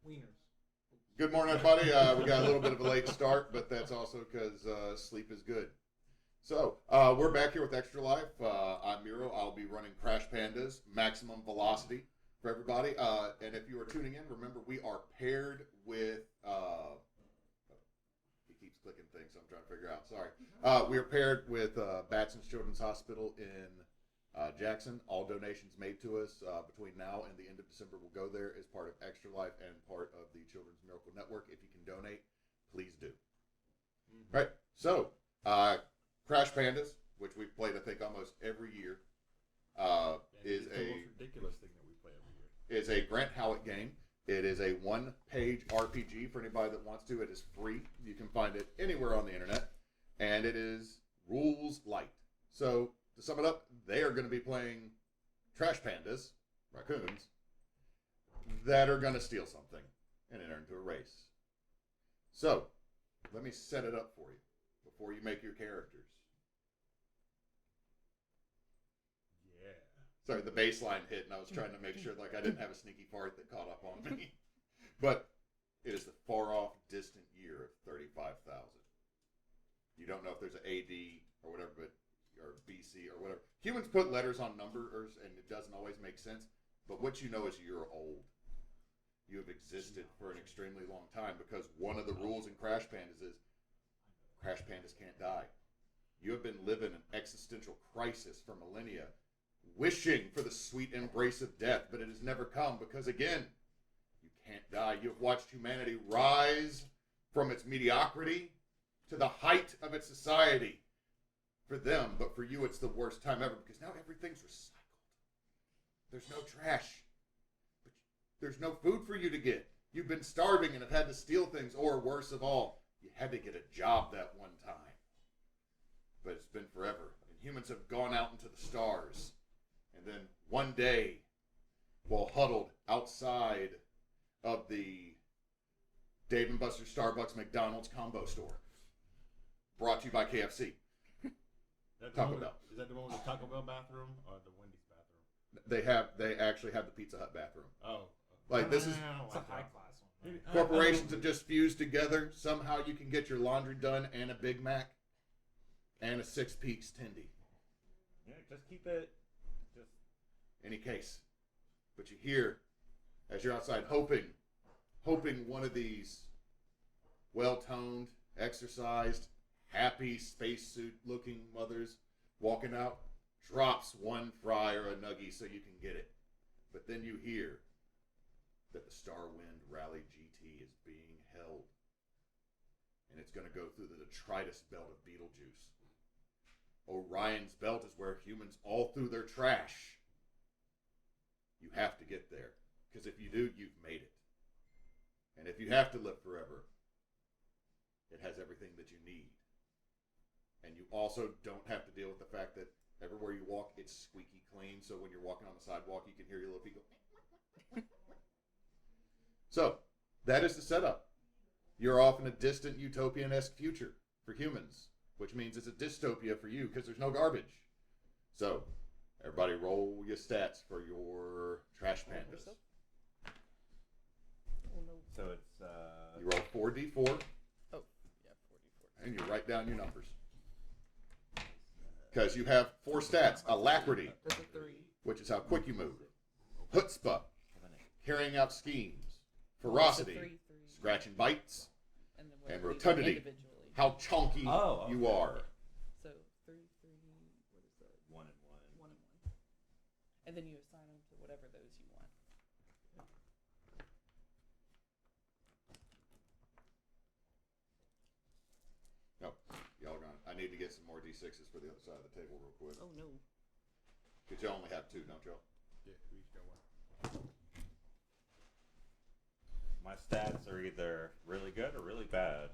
Wieners. Good morning, everybody. We got a little bit of a late start, but that's also because sleep is good. So, we're back here with Extra Life. I'm Miro. I'll be running Crash Pandas, maximum velocity for everybody. And if you are tuning in, remember we are paired with... he keeps clicking things, so I'm trying to figure out. Sorry. We are paired with Batson's Children's Hospital in Jackson. All donations made to us between now and the end of December will go there as part of Extra Life and part of the Children's Miracle Network. If you can donate, please do. Mm-hmm. Right. So, Crash Pandas, which we've played, I think, almost every year, is the most ridiculous thing that we play every year. Is a Grant Howitt game. It is a one-page RPG for anybody that wants to. It is free. You can find it anywhere on the internet, and it is rules light. So, to sum it up, they are going to be playing trash pandas, raccoons, that are going to steal something and enter into a race. So, let me set it up for you before you make your characters. Yeah. Sorry, the baseline hit, and I was trying to make sure like I didn't have a sneaky fart that caught up on me. But it is the far-off, distant year of 35,000. You don't know if there's an AD or whatever, but or BC or whatever. Humans put letters on numbers, and it doesn't always make sense. But what you know is you're old. You have existed for an extremely long time because one of the rules in Crash Pandas is Crash Pandas can't die. You have been living an existential crisis for millennia, wishing for the sweet embrace of death, but it has never come because, again, you can't die. You have watched humanity rise from its mediocrity to the height of its society. For them, but for you, it's the worst time ever because now everything's recycled. There's no trash. But there's no food for you to get. You've been starving and have had to steal things, or worse of all, you had to get a job that one time. But it's been forever, and humans have gone out into the stars. And then one day, while huddled outside of the Dave & Buster's, Starbucks, McDonald's combo store, brought to you by KFC. Taco Bell. Is that the one with the Taco Bell bathroom or the Wendy's bathroom? They actually have the Pizza Hut bathroom. Oh. Like this is It's a high class one. Right? corporations have just fused together. Somehow you can get your laundry done and a Big Mac and a Six Peaks Tendy. Yeah, just keep it. Just Any case. But you hear as you're outside hoping one of these well-toned, exercised, happy spacesuit looking mothers walking out drops one fry or a nuggie so you can get it. But then you hear that the Starwind Rally GT is being held. And it's going to go through the detritus belt of Beetlejuice. Orion's belt is where humans all threw their trash. You have to get there. Because if you do, you've made it. And if you have to live forever, it has everything that you need. And you also don't have to deal with the fact that everywhere you walk, it's squeaky clean. So when you're walking on the sidewalk, you can hear your little feet go. So that is the setup. You're off in a distant utopian-esque future for humans, which means it's a dystopia for you because there's no garbage. So everybody roll your stats for your trash pandas. so it's You roll 4d4. Oh, yeah, 44. And you write down your numbers. Because you have 4 stats. Alacrity, That's a 3. which is how quick you move. Chutzpah, carrying out schemes. Ferocity, 3, 3. scratch and bites. And, then And whatever you do rotundity, individually. how chunky you are. So 3, 3, what is that? 1 and 1. 1 and 1. And then you assign them to whatever those you want. No, y'all gonna. I need to get some more d6s for the other side of the table real quick. Oh, no. Because y'all only have 2, don't y'all? Yeah, we each got one. My stats are either really good or really bad.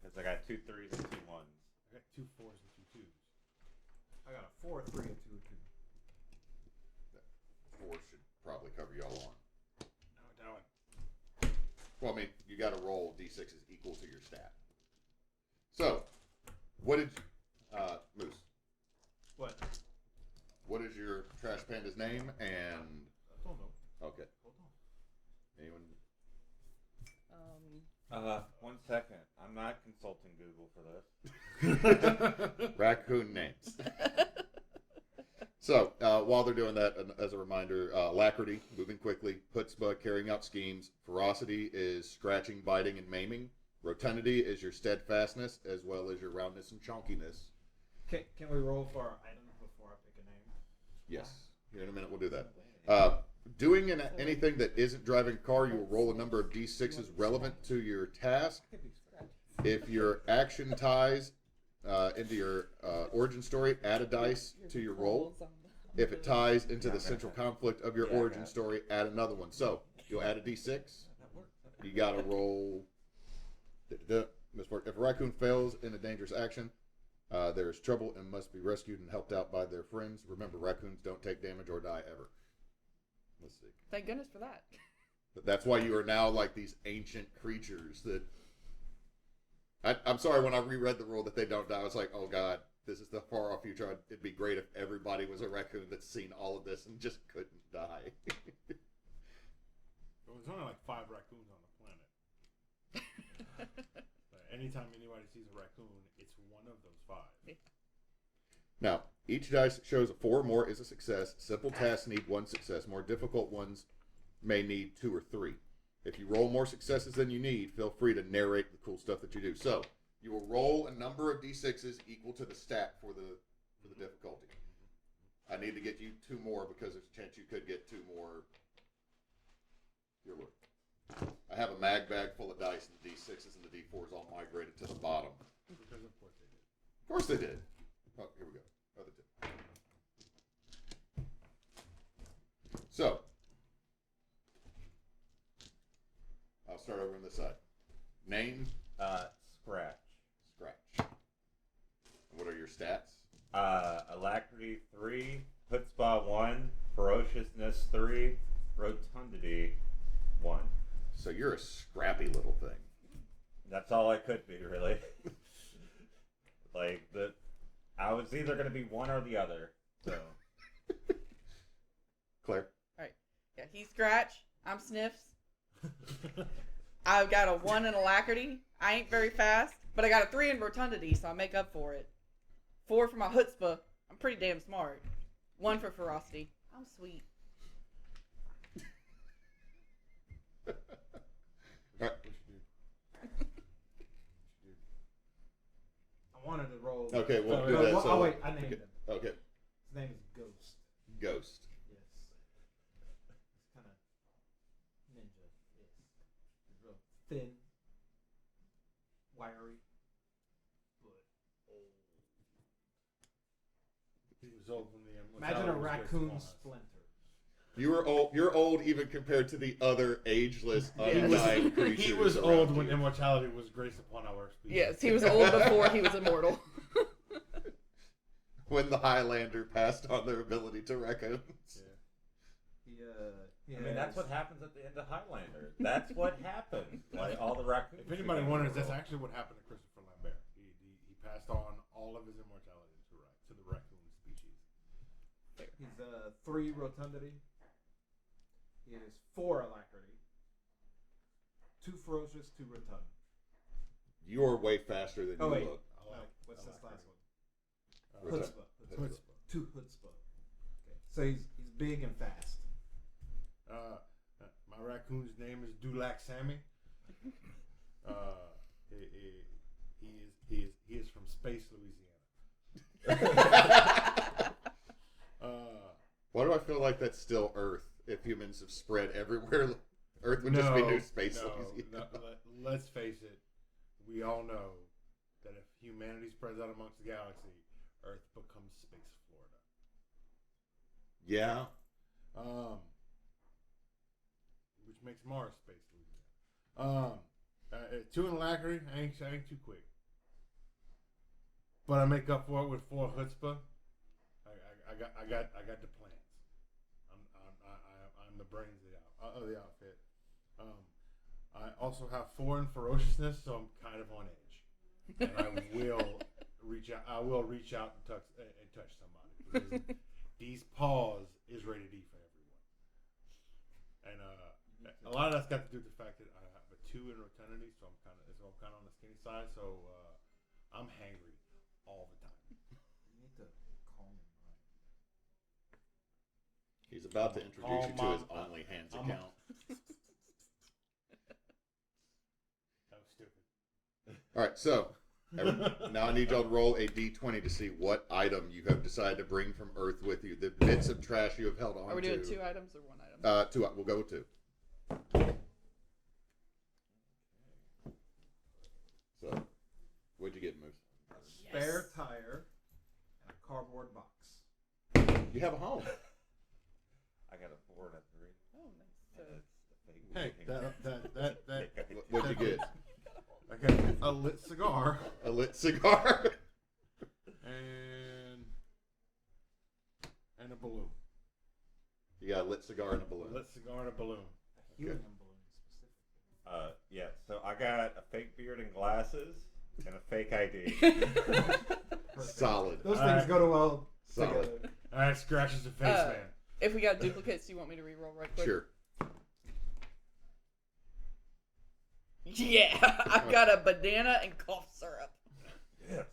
Because I got 2 3s and 2 1s. I got 2 4s and 2 2s. I got a 4, 3, and 2 2. That 4 should probably cover y'all on. No, don't. Well, I mean, you got to roll d6s equal to your stat. So, what did Moose? What? What is your trash panda's name? And I don't know. okay, Hold on. anyone? 1 second. I'm not consulting Google for this. Raccoon names. So, while they're doing that, as a reminder, alacrity, moving quickly, chutzpah, carrying out schemes, ferocity is scratching, biting, and maiming, rotundity is your steadfastness, as well as your roundness and chonkiness. Can we roll for our items before I pick a name? Yes. Here in a minute, we'll do that. Doing anything that isn't driving a car, you will roll a number of d6s relevant to your task. If your action ties into your origin story, add a dice to your roll. If it ties into the central conflict of your origin story, add another one. So you'll add a d6. You got to roll. If a raccoon fails in a dangerous action, there is trouble and must be rescued and helped out by their friends. Remember, raccoons don't take damage or die ever. Let's see. Thank goodness for that. But that's why you are now like these ancient creatures that. I'm sorry, when I reread the rule that they don't die, I was like, oh god, this is the far off future. It'd be great if everybody was a raccoon that's seen all of this and just couldn't die. There's only like 5 raccoons on the planet. Anytime anybody sees a raccoon, it's one of those 5. Now, each dice shows a 4 or more is a success. Simple tasks need 1 success. More difficult ones may need 2 or 3. If you roll more successes than you need, feel free to narrate the cool stuff that you do. So, you will roll a number of d6s equal to the stat for the difficulty. I need to get you 2 more because there's a chance you could get 2 more. Here, look. I have a mag bag full of dice, and the d6s and the d4s all migrated to the bottom. Because of course they did. Of course they did. Oh, here we go. Other 2. So, I'll start over on this side. Name? Scratch. Scratch. What are your stats? Alacrity 3, chutzpah 1, ferociousness 3, rotundity 1. So you're a scrappy little thing. That's all I could be, really. I was either going to be one or the other. So. Claire? Alright. Yeah, he's Scratch. I'm Sniffs. I've got a 1 in alacrity. I ain't very fast, but I got a 3 in rotundity, so I make up for it. 4 for my chutzpah. I'm pretty damn smart. 1 for ferocity. I'm sweet. All right. I wanted to roll. Okay, we'll do that. Oh, wait, I named him. Okay. His name is Ghost. Ghost. Yes. It's kind of ninja. Yes. He's real thin, wiry, but old. He was old from the Imagine a raccoon splinter. You're old even compared to the other ageless, undying creatures. He was around old you. when immortality was graced upon our species. Yes, he was old before he was immortal. When the Highlander passed on their ability to raccoons. I mean, that's what happens at the end of Highlander. That's what happened. Like, all the raccoons. If anybody wonders, that's actually what happened to Christopher Lambert. He passed on all of his immortality to the raccoon species. He's 3 rotundity. He is 4 alacrity. 2 ferocious, 2 rotund. You are way faster than you wait. look. What's this last one? Rotund. Chutzpah. 2 chutzpah. Okay. So he's big and fast. My raccoon's name is Dulac Sammy. He is from Space, Louisiana. Why do I feel like that's still Earth? If humans have spread everywhere, Earth would just be new space. No, let's face it. We all know that if humanity spreads out amongst the galaxy, Earth becomes space Florida. Yeah. Which makes Mars space Louisiana. 2 in alacrity, I ain't too quick. But I make up for it with 4 chutzpah. I got the plans. I'm the brains of the outfit. I also have 4 in ferociousness, so I'm kind of on edge. And I will reach out. I will reach out and touch somebody. Because these paws is rated E for everyone. And a lot of that's got to do with the fact that I have a 2 in rotundity, so I'm kind of on the skinny side. So I'm hangry all the time. You need to calm your mind. He's about to introduce you to his OnlyHands account. That was stupid. All right, so now I need y'all to roll a d20 to see what item you have decided to bring from Earth with you. The bits of trash you have held on to. Are we doing 2 items or 1 item? 2. We'll go with 2. So, what'd you get, Moose? A spare tire and a cardboard box. You have a home. I got a 4 and a 3. Oh, nice. And Hey, that. What'd you get? I got a lit cigar A lit cigar. and a balloon. You got a lit cigar and a A balloon. lit cigar and a balloon. A helium balloon specifically. yeah, so I got a fake beard and glasses and a fake ID. Perfect. Solid. Those All things right. go to well Solid. together. All right, scratches the face, man. If we got duplicates, do you want me to re-roll right quick? Sure. Yeah, I've got a banana and cough syrup. Yes.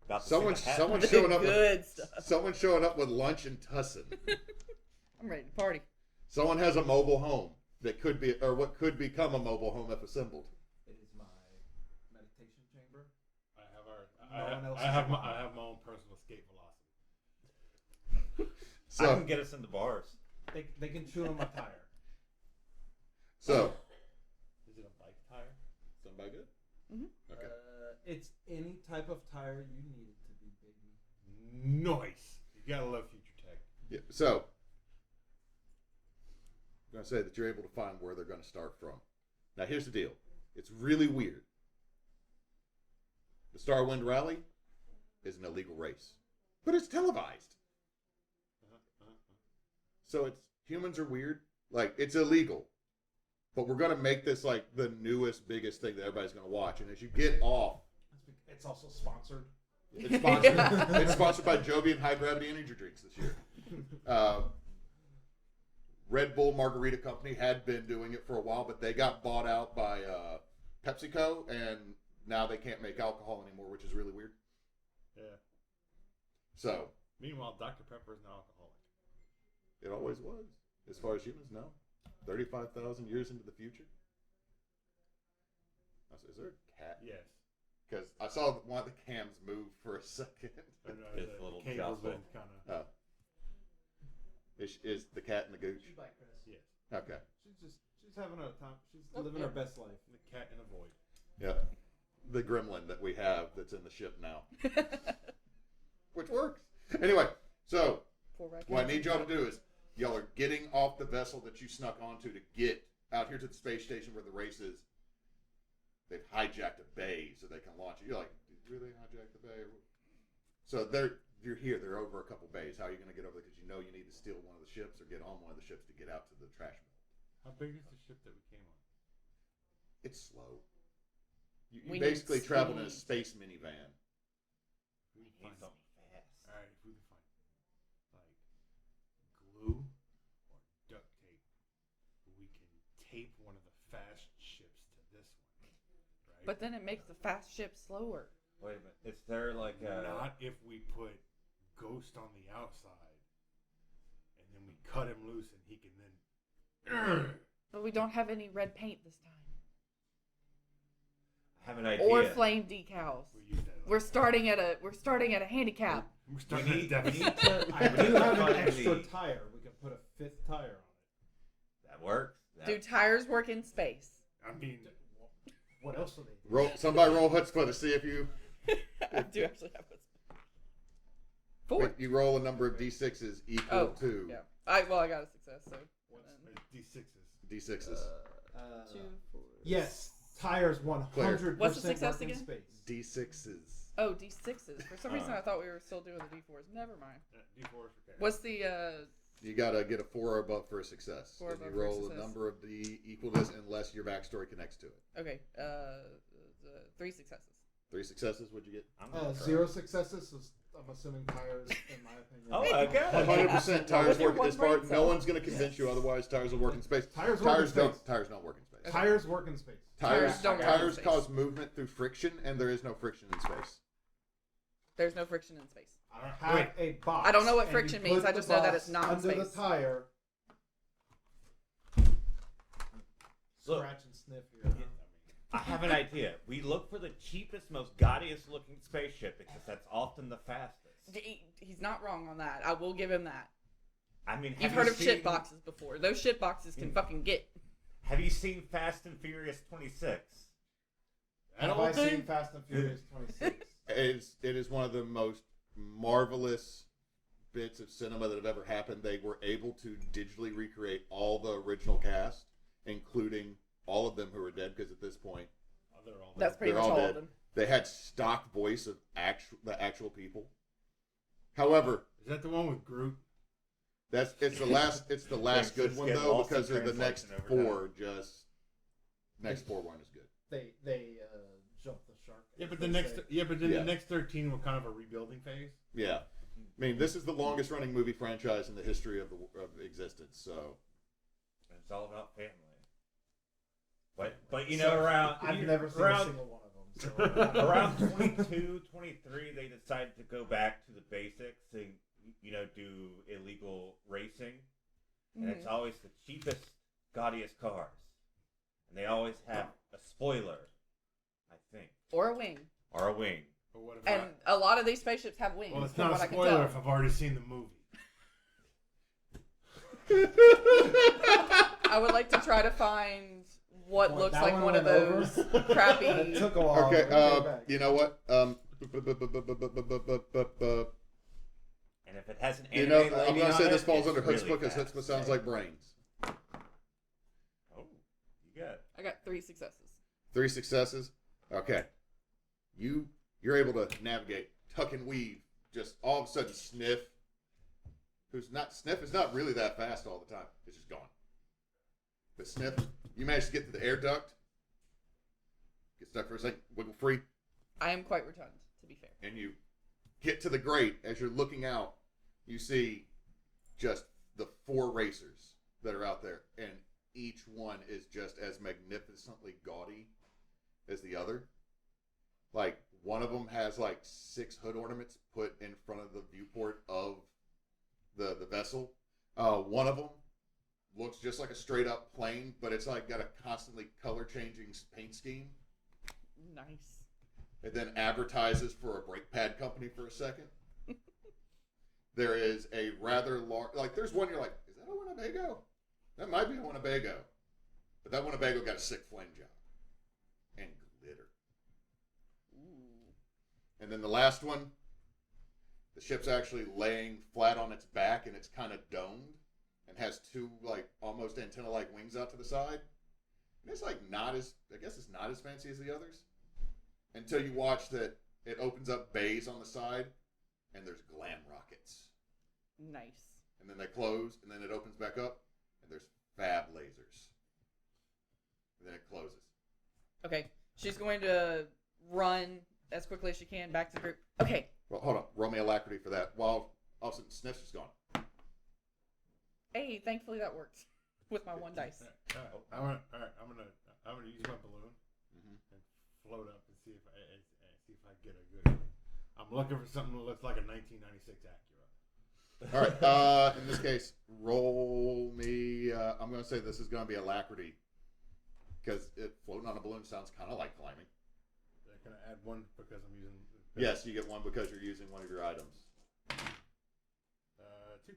About to Someone see the hat. someone's The showing up good with stuff. someone's showing up with lunch and tussin. I'm ready to party. Someone has a mobile home that could be, or what could become a mobile home if assembled. It is my meditation chamber. I have my own personal escape velocity. So, I can get us into bars. They can chew on my tire. so Is it a bike tire? somebody good? Mm-hmm. Okay. It's any type of tire you need it to be, baby. Nice. You gotta love future tech. Yeah. So, I'm gonna say that you're able to find where they're gonna start from. Now, here's the deal. It's really weird. The Starwind Rally is an illegal race, but it's televised. So it's humans are weird. Like, it's illegal. But we're gonna make this like the newest, biggest thing that everybody's gonna watch. And as you get off, It's also sponsored. it's sponsored. It's sponsored by Jovian High Gravity Energy Drinks this year. Red Bull Margarita Company had been doing it for a while, but they got bought out by PepsiCo, and now they can't make alcohol anymore, which is really weird. Yeah. So Meanwhile, Dr. Pepper is an alcoholic. it always was, as far as humans know. 35,000 years into the future. Is there a cat? Yes. Because I saw one of the cams move for a second. And, His the little cable's jostle. been kind of. Is the cat and the gooch? She's like Chris. Yes. Okay. She's having a time. She's living her best life. The cat in a void. Yep. The gremlin that we have that's in the ship now, which works. Anyway, so what I need y'all to do is y'all are getting off the vessel that you snuck onto to get out here to the space station where the race is. They've hijacked a bay so they can launch it. You're like, did you really hijack the bay? So you're here. They're over a couple bays. How are you going to get over there? Because you know you need to steal one of the ships or get on one of the ships to get out to the trash mill. How big is the ship that we came on? It's slow. You We need basically travel in a speed. space minivan. We He's can find something fast. All right, if we can find like glue or duct tape, we can tape one of the fast ships to this one, right? But then it makes the fast ship slower. Wait a minute. Is there like a... Not if we put Ghost on the outside, and then we cut him loose, and he can then. But we don't have any red paint this time. I have an idea. Or flame decals. We use that. We're starting at a handicap. We're We starting at a need deficit. to... I do have an extra the- tire. We can put a 5th tire on it. That works. Do tires work in space? I mean, What else do they do? Somebody roll chutzpah to see if you. I do actually have a 4. You roll a number of d6s equal to Yeah. I got a success, so. D6s. d6s. 2, 4. Yes, tires 100% What's the success work in again? space. D6s. Oh, D6s. For some reason, I thought we were still doing the D4s. Never mind. D4s for cat. What's the You gotta get a 4 or above for a success. 4 and above you for a roll a success. number of d equal to this unless your backstory connects to it. okay? The 3 successes. 3 successes. What'd you get? I'm gonna try. 0 successes. So I'm assuming tires, in my opinion. Oh my god. 100% tires Your work in one this part. brain No cell. one's going to convince you otherwise. Tires will work in space. Tires work in space. Tires don't work in space. Tires work in space. Tires don't work in tires space. cause movement through friction, and there is no friction in space. There's no friction in space. Have a box. I don't know what and friction you means, put I the just know that box it's not in under the space. tire. Look, Scratch and sniff here. I have an idea. We look for the cheapest, most gaudiest looking spaceship because that's often the fastest. He's not wrong on that. I will give him that. I mean, You've heard of shit boxes before. Those shit boxes can fucking get. Have you seen Fast and Furious 26? Have I seen Fast and Furious 26? It is one of the most marvelous bits of cinema that have ever happened. They were able to digitally recreate all the original cast, including all of them who are dead because at this point They're all That's pretty They're much all all dead. of them. they had stock voice of the actual people. However, Is that the one with Groot? it's the last Things good just one get though lost in because of the next translation over time. next four weren't as good. They jumped the shark. Yeah, but they the next say. the next 13 were kind of a rebuilding phase. Yeah, I mean this is the longest running movie franchise in the history of existence. So It's all about family. But you know, around I've never seen around, a single one of them. So. around 22, 23, they decided to go back to the basics and do illegal racing, and it's always the cheapest, gaudiest cars, and they always have a spoiler, I think, Or a wing. or a wing. But what if And a lot of these spaceships have wings. well, it's from not what a I can spoiler tell. if I've already seen the movie. I would like to try to find what Boy, looks that like one one of went those over. crappy. It took a while. okay, but it came back. you know what? And if it has an You anime know, lady I'm gonna on say it, this falls it's under really chutzpah because fast. chutzpah sounds like brains. Oh, you got I got 3 successes. 3 successes. Okay, you're able to navigate, tuck and weave. Just all of a sudden, Sniff is not really that fast all the time. It's just gone. But Sniff, you managed to get to the air duct, get stuck for a second, wiggle free, I am quite rotund, to be fair. and you get to the grate. As you're looking out, you see just the 4 racers that are out there, and each one is just as magnificently gaudy as the other. Like, one of them has like 6 hood ornaments put in front of the viewport of the vessel. One of them looks just like a straight up plane, but it's like got a constantly color changing paint scheme. Nice. It then advertises for a brake pad company for a second. There is a rather large, like there's one you're like, is that a Winnebago? That might be a Winnebago. But that Winnebago got a sick flame job. And glitter. And then the last one, the ship's actually laying flat on its back and it's kind of domed and has 2 like almost antenna-like wings out to the side. And it's like not as, I guess it's not as fancy as the others. Until you watch that it opens up bays on the side and there's glam rockets. Nice. And then they close and then it opens back up and there's fab lasers. And then it closes. Okay. She's going to run as quickly as she can back to the group. Okay. Well, hold on. Roll me alacrity for that. While all of a sudden Sniff's just gone. Hey, thankfully that worked with my 1 dice. I'm gonna use my balloon and float up and see if I get a good. I'm looking for something that looks like a 1996 Acura. All right. In this case, roll me. I'm going to say this is going to be alacrity because floating on a balloon sounds kind of like climbing. Can I add 1 because I'm using? Yes, you get 1 because you're using one of your items. 2.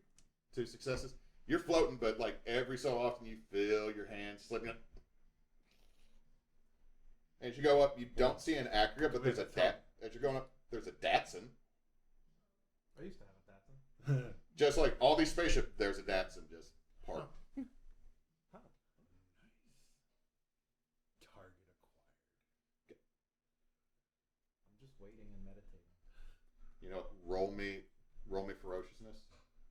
2 successes. You're floating, but like every so often you feel your hands slipping up. As you go up, you don't see an Acura, but there's a as you're going up, there's a Datsun. I used to have a Datsun. Just like all these spaceships, there's a Datsun just parked. Target acquired. I'm just waiting and meditating. You know, roll me ferociousness.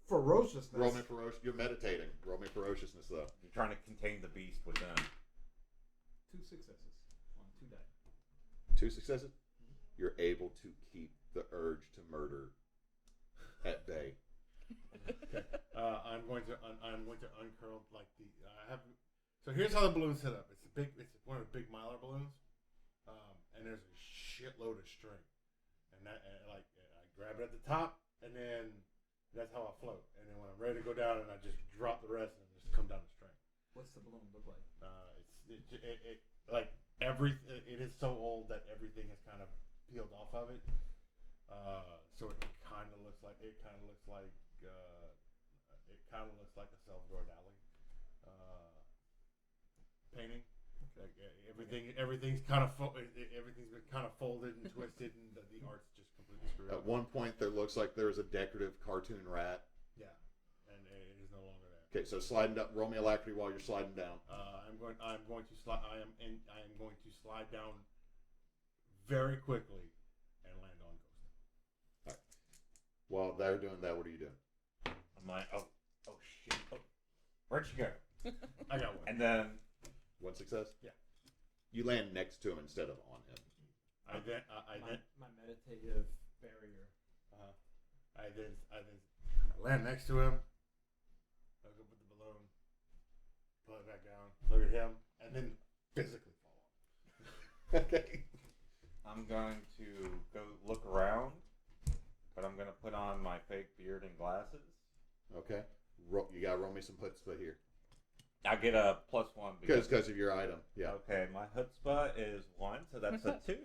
Ferociousness. Roll me ferocious. You're meditating. Roll me ferociousness though. You're trying to contain the beast within. 2 successes on 2 die. 2 successes. you're able to keep the urge to murder at bay. I'm going to uncurl like the I have. So here's how the balloon's set up. It's one of the big Mylar balloons, and there's a shitload of string, and I grab it at the top, and then that's how I float. And then when I'm ready to go down, and I just drop the rest and just come down the string. What's the balloon look like? It is so old that everything has kind of peeled off of it. So it kind of looks like a Salvador Dali painting. Like, everything's kind of everything's been kind of folded and twisted, and the art's just completely screwed At up. one point, there looks like there was a decorative cartoon rat. Yeah, and it is no longer there. Okay, so sliding up, roll me alacrity while you're sliding down. I'm going to slide. I am going to slide down very quickly and land on Ghost. All right. While they're doing that, what are you doing? I'm like, oh shit. Oh, where'd you go? I got one. And then One success? Yeah. You land next to him instead of on him. My meditative barrier. I land next to him. I go with the balloon, pull it back down, look at him, and then physically fall off. Okay. I'm going to go look around, but I'm going to put on my fake beard and glasses. Okay. You got to roll me some chutzpah here. I get a +1 Because of your item. Yeah. Okay, my chutzpah is 1, so that's a 2.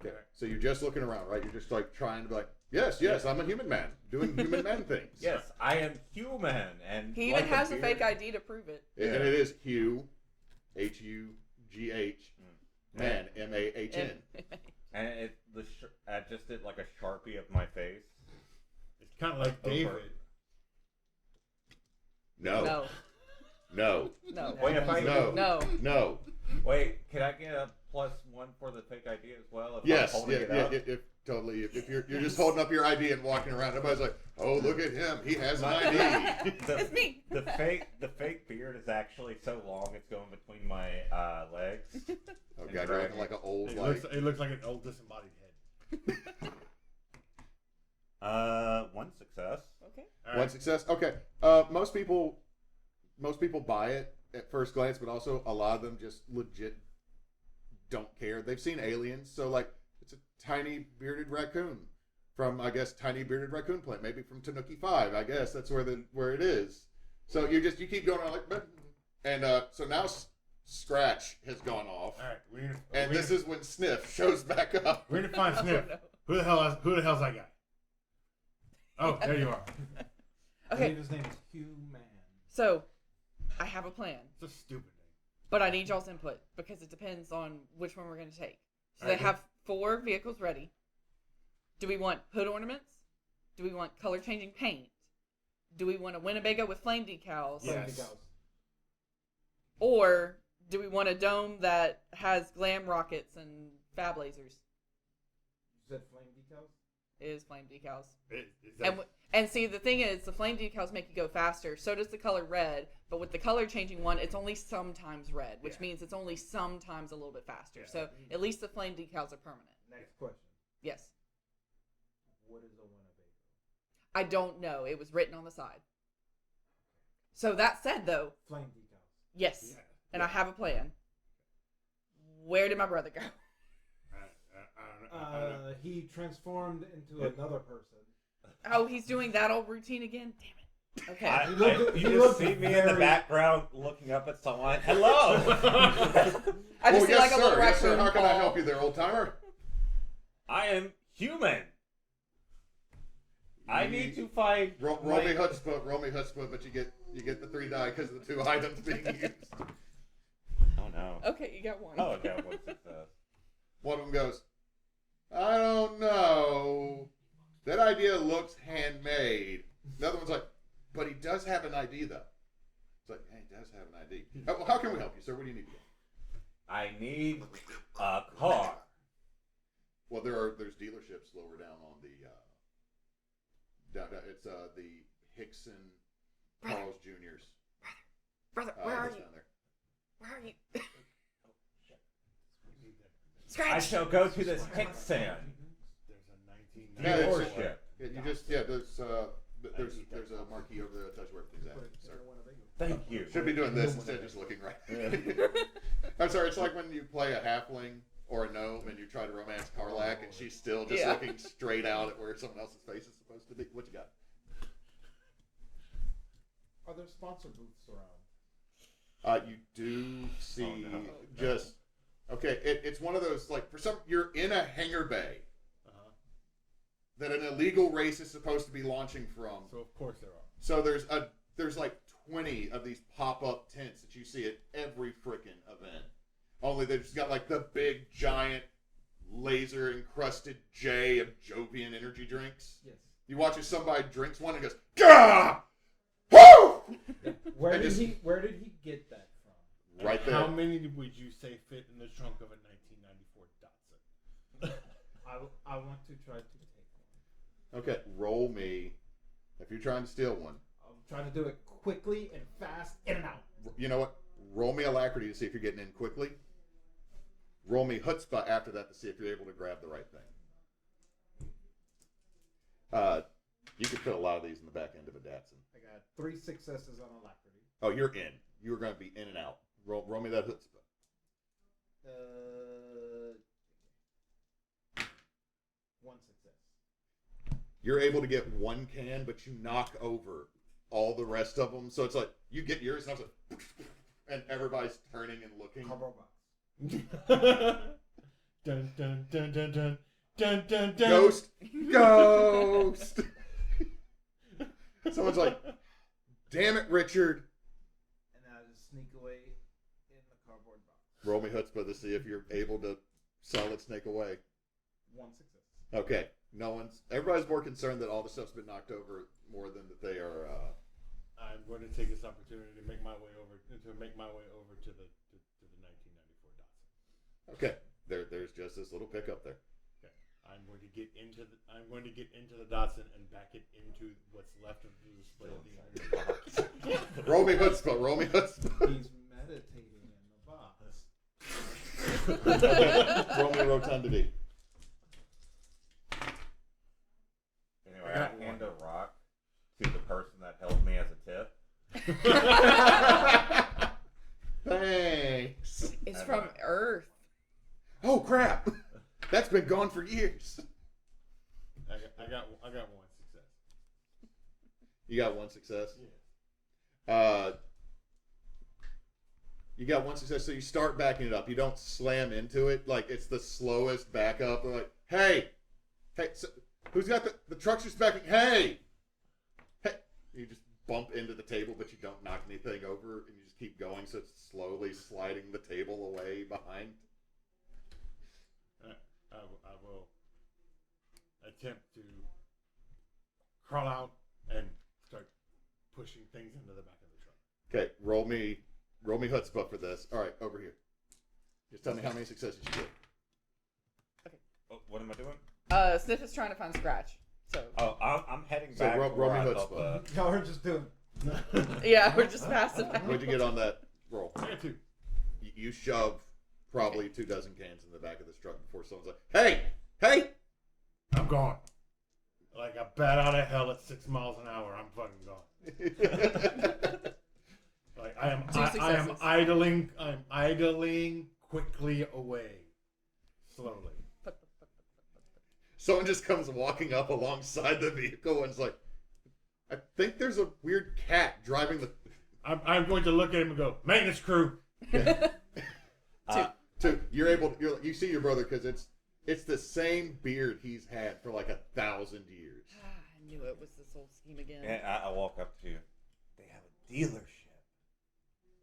Okay. So you're just looking around, right? You're just like trying to be like, yes, I'm a human man doing human man things. Yes, I am human, and He even like has a beard- fake ID to prove it. And it is Hugh, Hugh, man, MAHN. And I just did like a Sharpie of my face. It's kind of like Over. David. No. No. Wait, if I No. wait, can I get a +1 for the fake ID as well? If Yes. I'm holding it up? Totally. If you're just holding up your ID and walking around, everybody's like, "Oh, look at him! He has an ID." It's me. The fake beard is actually so long it's going between my legs. Oh God, you're looking like an old It looks like an old disembodied head. 1 success. Okay. All One success. Okay. Most people buy it at first glance, but also a lot of them just legit don't care. They've seen Aliens, so like it's a tiny bearded raccoon from, I guess, Tiny Bearded Raccoon Plant, maybe from Tanuki 5. I guess that's where it is. So you keep going on like, and so now Scratch has gone off, All right. and this is when Sniff shows back up. We're gonna find Sniff. no. Who the hell's that guy? Oh, there you are. I Okay, believe his name is Hugh Man. so I have a plan, It's a stupid name. but I need y'all's input because it depends on which one we're going to take. So Alright, they have 4 vehicles ready. Do we want hood ornaments? Do we want color changing paint? Do we want a Winnebago with flame decals? Yes. Or do we want a dome that has glam rockets and fab lasers? You said flame decals? It is flame decals. Is that, And see, the thing is, the flame decals make you go faster. So does the color red. But with the color changing one, it's only sometimes red, which means it's only sometimes a little bit faster. Yeah. So at least the flame decals are permanent. Next question. Yes. What is a Winnebago? I don't know. It was written on the side. So that said, though, Flame decals. yes. Yeah. And I have a plan. Where did my brother go? I don't know. He transformed into another person. Oh, he's doing that old routine again? Damn it. Okay. You You look just see me in the very- background looking up at someone. Hello! I just see yes, like a sir. little Yes, sir. raccoon How can I paw. help you there, old timer? I am human. I need to find Roll me chutzpah, but you get the 3 die because of the 2 items being used. Oh no. Okay, you got one. Oh, okay, 1 success. One of them goes, I don't know. That idea looks handmade. The other one's like, but he does have an ID though. It's like, hey, he does have an ID. Well, how can we help you, sir? What do you need? I need a car. Well, there's dealerships lower down on the it's the Hickson Brother. Carl's Juniors. Brother, where are it's you? down there. Where are you? I Scratch! shall go to this Hickson. Yeah, it's Or just- ship. Yeah, you just there's a marquee over there that tells you where everything's at, sir. Thank you. Should be doing this instead of just looking right. I'm sorry, it's like when you play a halfling or a gnome and you try to romance Karlak and she's still just looking straight out at where someone else's face is supposed to be. What you got? Are there sponsor booths around? You do see Oh, no. just okay. It's one of those like for some you're in a hangar bay that an illegal race is supposed to be launching from. So of course there are. So there's like 20 of these pop-up tents that you see at every frickin' event. Only they've just got like the big giant laser encrusted J of Jovian energy drinks. Yes. You watch as somebody drinks one and goes, Gah! Woo! Where And did just- he get that from? Right there. How many would you say fit in the trunk of a 1994 Datsun? I want to try to take one. Okay, roll me. If you're trying to steal one, I'm trying to do it quickly and fast, in and out. you know what? Roll me alacrity to see if you're getting in quickly. Roll me chutzpah after that to see if you're able to grab the right thing. You could fit a lot of these in the back end of a Datsun. I got 3 successes on alacrity. Oh, you're in. You're going to be in and out. Roll me that chutzpah. 1 success. You're able to get one can, but you knock over all the rest of them. So it's like you get yours, and I was like, and everybody's turning and looking. Cardboard box. Dun dun dun dun dun dun dun dun. Ghost, ghost. Someone's like, "Damn it, Richard." And then I just sneak away in the cardboard box. Roll me chutzpah to see if you're able to solid snake away. 1 success. Okay, everybody's more concerned that all the stuff's been knocked over more than that they are. I'm going to take this opportunity to make my way over to the 1994 Datsun. Okay, there's just this little pickup there. Okay, I'm going to get into the Datsun and back it into what's left of the display of the energy. Roll me chutzpah. Roll me chutzpah. He's meditating in the box. Roll me rotundity. Anyway, I hand a rock to the person that held me as a tip. Thanks. It's from Earth. Oh crap! That's been gone for years. I got one success. You got one success. Yeah. You got one success, so you start backing it up. You don't slam into it. Like, it's the slowest back up. Like, hey, so, who's got the truck's just backing? Hey! You just bump into the table, but you don't knock anything over, and you just keep going, so it's slowly sliding the table away behind. I will attempt to crawl out and start pushing things into the back of the truck. Okay, roll me chutzpah for this. All right, over here. Just tell me how many successes you get. Oh, what am I doing? Sniff is trying to find Scratch. So Oh, I'm heading So back. roll where me I chutzpah. thought Y'all are just doing. yeah, we're just passing back. What'd you get on that roll? I got 2. You shove probably 2 dozen cans in the back of this truck before someone's like, hey! I'm gone. Like a bat out of hell at 6 miles an hour. I'm fucking gone. Like I am 2 successes. I'm idling quickly away. Slowly. Someone just comes walking up alongside the vehicle and is like, I think there's a weird cat driving the... I'm going to look at him and go, maintenance crew. You see your brother because it's the same beard he's had for like 1,000 years. I knew it was this whole scheme again. And I walk up to you. They have a dealership.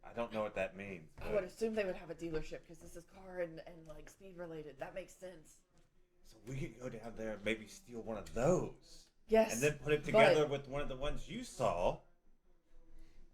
I don't know what that means. I would assume they would have a dealership because this is car and like speed related. That makes sense. So we could go down there and maybe steal one of those. Yes. And then put it together with one of the ones you saw.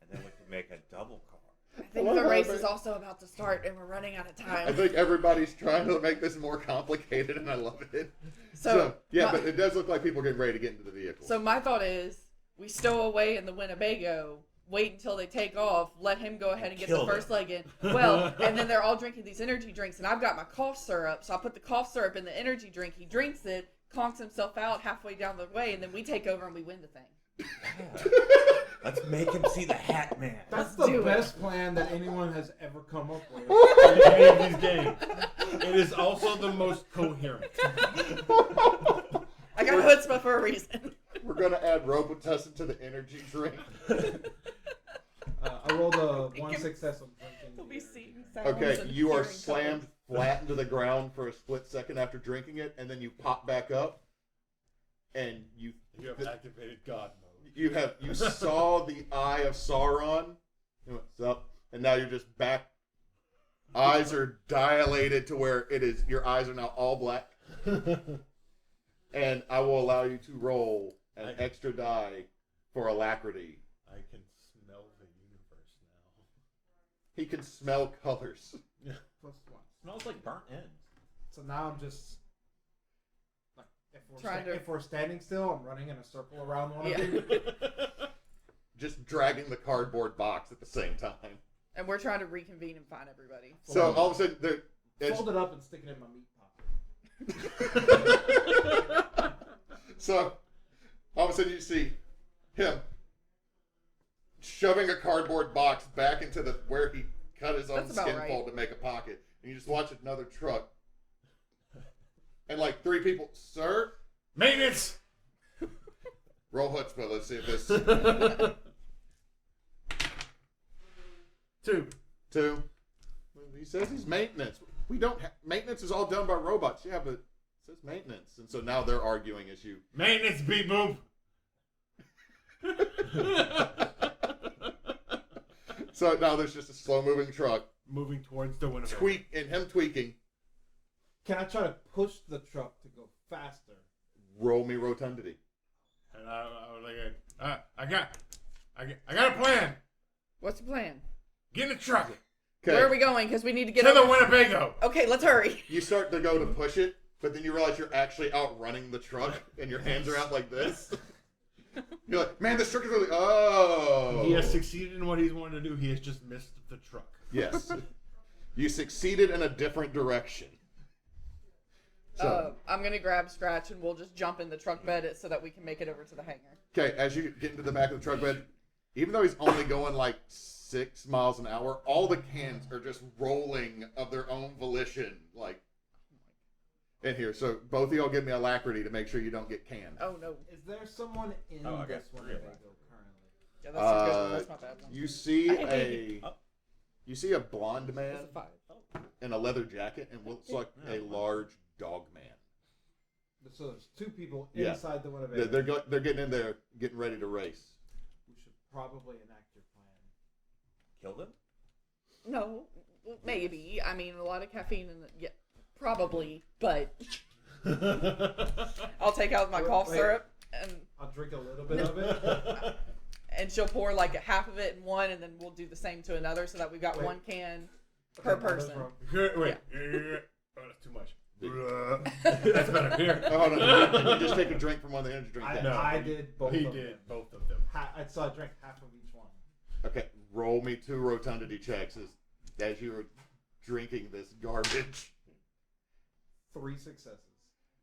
And then we can make a double car. I think the race is also about to start and we're running out of I time. think everybody's trying to make this more complicated and I love it. So, but it does look like people are getting ready to get into the vehicle. So my thought is we stow away in the Winnebago, wait until they take off, let him go ahead and get the Kill first them. leg in. Well, and then they're all drinking these energy drinks, and I've got my cough syrup, so I put the cough syrup in the energy drink. He drinks it, conks himself out halfway down the way, and then we take over and we win the thing. Let's make him see the Hat Man. That's Let's the do best plan that anyone has ever come up with. In any of these games. It is also the most coherent. I got chutzpah for a reason. We're gonna add Robitussin to the energy drink. I rolled a 1 success on drinking. We'll be beer. seeing sounds Okay, and you are hearing slammed colors. flat into the ground for a split second after drinking it, and then you pop back up, and you activated God mode. you saw the eye of Sauron. What's up? And now you're just back. Eyes are dilated to where it is. Your eyes are now all black. And I will allow you to roll an extra die for alacrity. I can smell the universe now. He can smell colors. +1. Smells like burnt ends. So now I'm just like, if we're standing still, I'm running in a circle around one of you. Just dragging the cardboard box at the same time. And we're trying to reconvene and find everybody. So all of a sudden, Fold it up and stick it in my meat pocket. so all of a sudden you see him shoving a cardboard box back into where he cut his own That's about skin right. fold to make a pocket, and you just watch another truck, and like 3 people, sir, Maintenance! roll chutzpah. Let's see if this 2. 2. Well, he says he's maintenance. We don't. Maintenance is all done by robots. Yeah, but it says maintenance, and so now they're arguing as you. Maintenance, beep boop. So now there's just a slow moving truck. Moving towards the Winnebago. Him tweaking. Can I try to push the truck to go faster? Roll me rotundity. And I was like, I got a plan. What's the plan? Get in the truck. Okay. Where are we going? Because we need to get To the over. Winnebago. Okay, let's hurry. You start to go to push it, but then you realize you're actually outrunning the truck, and your hands are out like this. You're like, man, this truck is really. Oh. He has succeeded in what he's wanted to do. He has just missed the truck. Yes. You succeeded in a different direction. So, I'm gonna grab Scratch and we'll just jump in the truck bed so that we can make it over to the hangar. okay, as you get into the back of the truck bed, even though he's only going like 6 miles an hour, all the cans are just rolling of their own volition, like in here. So both of y'all give me alacrity to make sure you don't get canned. Oh no. Is there someone in Oh, I got this 3 one of that them. go currently? Yeah, that's a good one. That's not bad one. You see Hey. you see a blonde man That's a 5. in a leather jacket and looks like a large dog man. So there's 2 people Yeah. inside the Winnebago. They're getting in there, getting ready to race. We should probably enact your plan. Kill them? No, well, maybe. I mean, a lot of caffeine and yeah, probably. But I'll take out my cough Wait. syrup and I'll drink a little bit of it. she'll pour like half of it in one, and then we'll do the same to another, so that we've got Wait. 1 can per Okay, person. Wait. Oh, that's too much. That's better. Here. Oh, hold on. Did you just take a drink from one of the energy drink cans? I did both He of did them. both of them. So I drank half of each one. Okay, roll me 2 rotundity checks as you were drinking this garbage. 3 successes.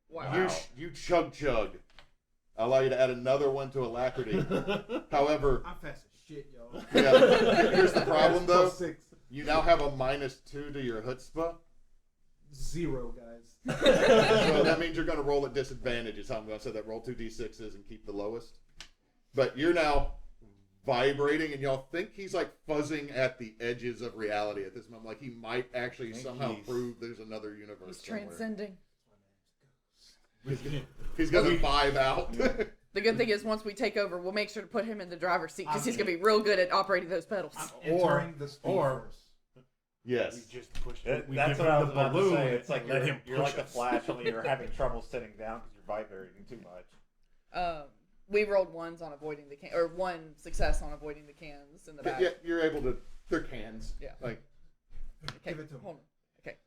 Wow. You chug. I allow you to add another one to alacrity. However, I'm fast as shit, yo. yeah, here's the problem though. +6. You now have a -2 to your chutzpah. 0, guys. So that means you're going to roll at disadvantage. Is how I'm going to say that. Roll 2 d6s and keep the lowest. But you're now vibrating, and y'all think he's like fuzzing at the edges of reality at this moment. Like he might actually think somehow he's- prove there's another universe He's somewhere. transcending. He's going to vibe out. The good thing is, once we take over, we'll make sure to put him in the driver's seat, because he's gonna be real good at operating those pedals. I'm Or- entering the speed or- force. Yes. We just pushed it. We That's give what I him was the about to balloon say. It's like and let him you're push like the us. Flash, only you're having trouble sitting down because you're vibrating too much. We rolled 1s on avoiding the can, or 1 success on avoiding the cans in the back. Yeah, you're able to. They're cans. Yeah. Like Okay, Give it to him. hold on. Okay.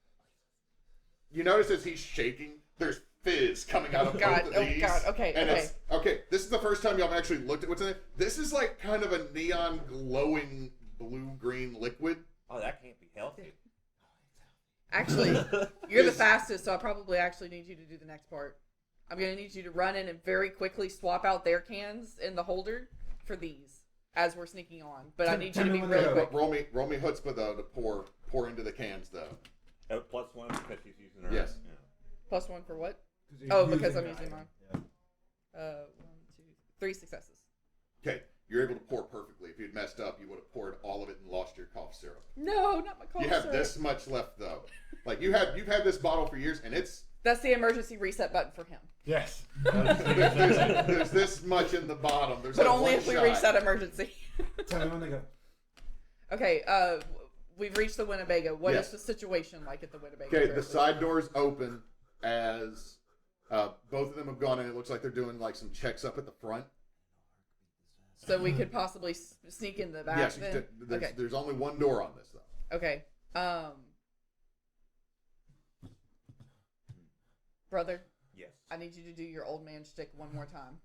you notice as he's shaking, there's fizz coming out of God, both of these. okay, And okay. it's okay. This is the first time y'all have actually looked at what's in it. This is like kind of a neon glowing blue-green liquid. Oh, that can't be healthy. Actually, you're the Is- fastest, so I probably actually need you to do the next part. I'm going to need you to run in and very quickly swap out their cans in the holder for these as we're sneaking on. But I need you to be really quick. Roll me chutzpah though to pour into the cans though. Oh, +1 because she's using her. Yes. Yeah. +1 for what? You're Because I'm the using item. mine. Yeah. 1, 2, 3 successes. Okay, you're able to pour perfectly. If you'd messed up, you would have poured all of it and lost your cough syrup. No, not my cough You have syrup. this much left though. Like you've had this bottle for years, and it's That's the emergency reset button for him. Yes. there's this much in the bottom. There's But like only one if we shot. reach that emergency. Tell me when they go. Okay, we've reached the Winnebago. What is Yes. the situation like at the Winnebago? Okay, the currently? side doors open as both of them have gone in. It looks like they're doing like some checks up at the front. So we could possibly sneak in the back Yes, then? there's only one door on this though. Okay. Brother, Yes. I need you to do your old man shtick one more time.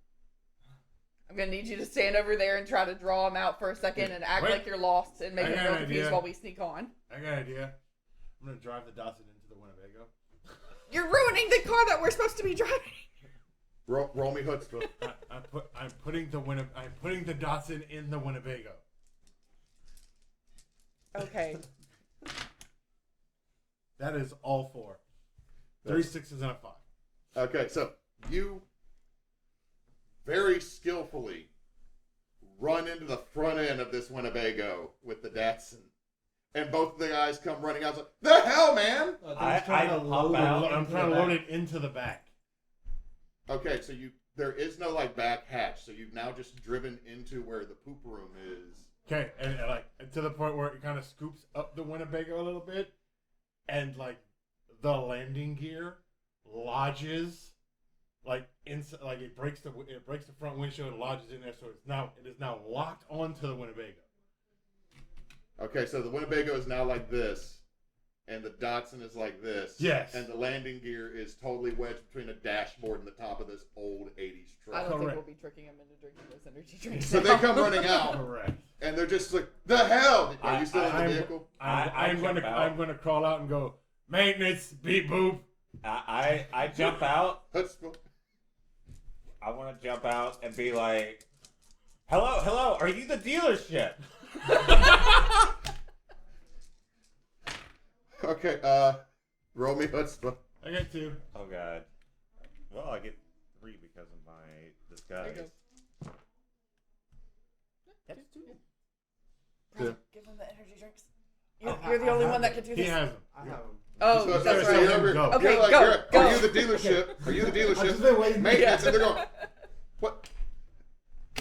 I'm gonna need you to stand over there and try to draw him out for a second and act Wait. like you're lost and make I him got real an confused idea. while we sneak on. I got an idea. I'm gonna drive the Datsun into the Winnebago. You're ruining the car that we're supposed to be driving. Roll me chutzpah. I'm putting the Datsun in the Winnebago. Okay. That is all 4. 3 6s and a 5. Okay, so you very skillfully run into the front end of this Winnebago with the Datsun. And both of the guys come running out. Like, the hell, man! I pop out. I'm trying to load it into the back. Okay, so there is no like back hatch, so you've now just driven into where the poop room is. Okay, and like to the point where it kind of scoops up the Winnebago a little bit, and like the landing gear lodges like inside, like it breaks the front windshield and lodges in there, so it is now locked onto the Winnebago. Okay, so the Winnebago is now like this, and the Datsun is like this. Yes. And the landing gear is totally wedged between a dashboard and the top of this old 80s I truck. don't think Correct. we'll be tricking him into drinking those energy drinks. So they come running out, Correct. and they're just like, the hell? Are you still in the I'm- vehicle? I'm going to crawl out and go, maintenance, beep boop. I jump out. Chutzpah. I want to jump out and be like, hello, are you the dealership? Okay, roll me chutzpah. I got 2. Oh god. Well, I get 3 because of my disguise. There you That's 2. Two. Give him the energy drinks. You're the only one that can do He this. has them. I have them. Oh, So that's you're right. over- Go. you're Okay, like, go, you're- go. Are you the dealership? Are you the I've just dealership? been waiting. Maintenance, Yeah. and they're going, what?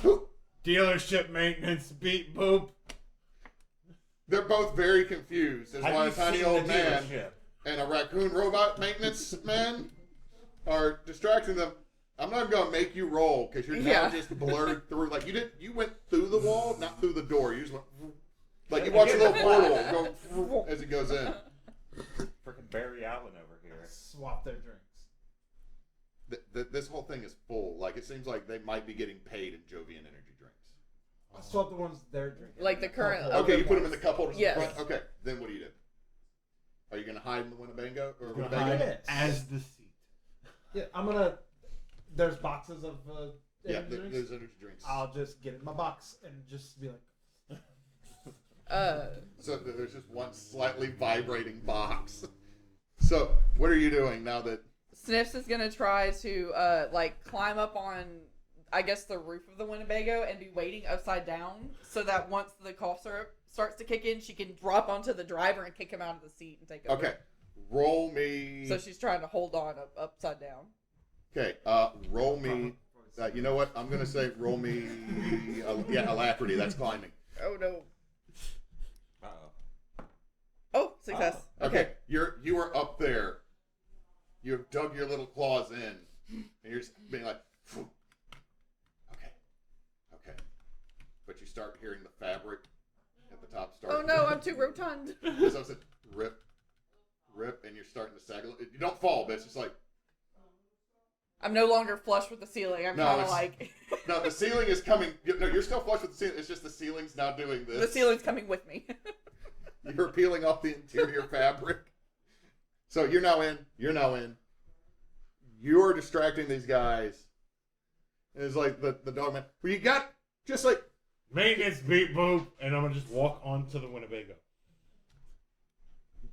Who? Dealership, maintenance, beep boop. They're both very confused as why a Have you tiny seen old the man dealership? and a raccoon robot maintenance man are distracting them. I'm not gonna make you roll because you're now Yeah. just blurred through. Like you went through the wall, not through the door. You just went like you watch a little portal go as it goes in. Freaking Barry Allen over here. Swap their drinks. This whole thing is full. Like it seems like they might be getting paid in Jovian energy drinks. I swap the ones they're drinking. Like the current- Couple. Okay, you put them in the cup holders Yes. in the front. Okay, then what do you do? Are you gonna hide in the Winnebago or I'm gonna Winnebago? hide Yes. as the seat. Yeah, I'm gonna. There's boxes of Yeah, energy drinks. there's energy drinks. I'll just get in my box and just be like, So there's just one slightly vibrating box. So what are you doing now that? Sniffs is gonna try to like climb up on, I guess, the roof of the Winnebago and be waiting upside down so that once the cough syrup starts to kick in, she can drop onto the driver and kick him out of the seat and take over. Okay, roll me. So she's trying to hold on upside down. Okay, roll me. You know what? I'm gonna say roll me. Alacrity. That's climbing. Oh no. Uh-oh. Oh, success. Okay, you are up there. You have dug your little claws in, and you're just being like, "Phew." Okay. But you start hearing the fabric at the top start. Oh no, I'm too rotund. As I said, rip, and you're starting to sag. You don't fall, but it's just like. I'm no longer flush with the ceiling. I'm No, kind of it's- like No, the ceiling is coming. No, you're still flush with the ceiling. It's just the ceiling's now doing this. the ceiling's coming with me. You're peeling off the interior fabric. So you're now in. you're distracting these guys. And it's like the dog man. Well, you got just like Maintenance, beep boop, and I'm gonna just walk onto the Winnebago.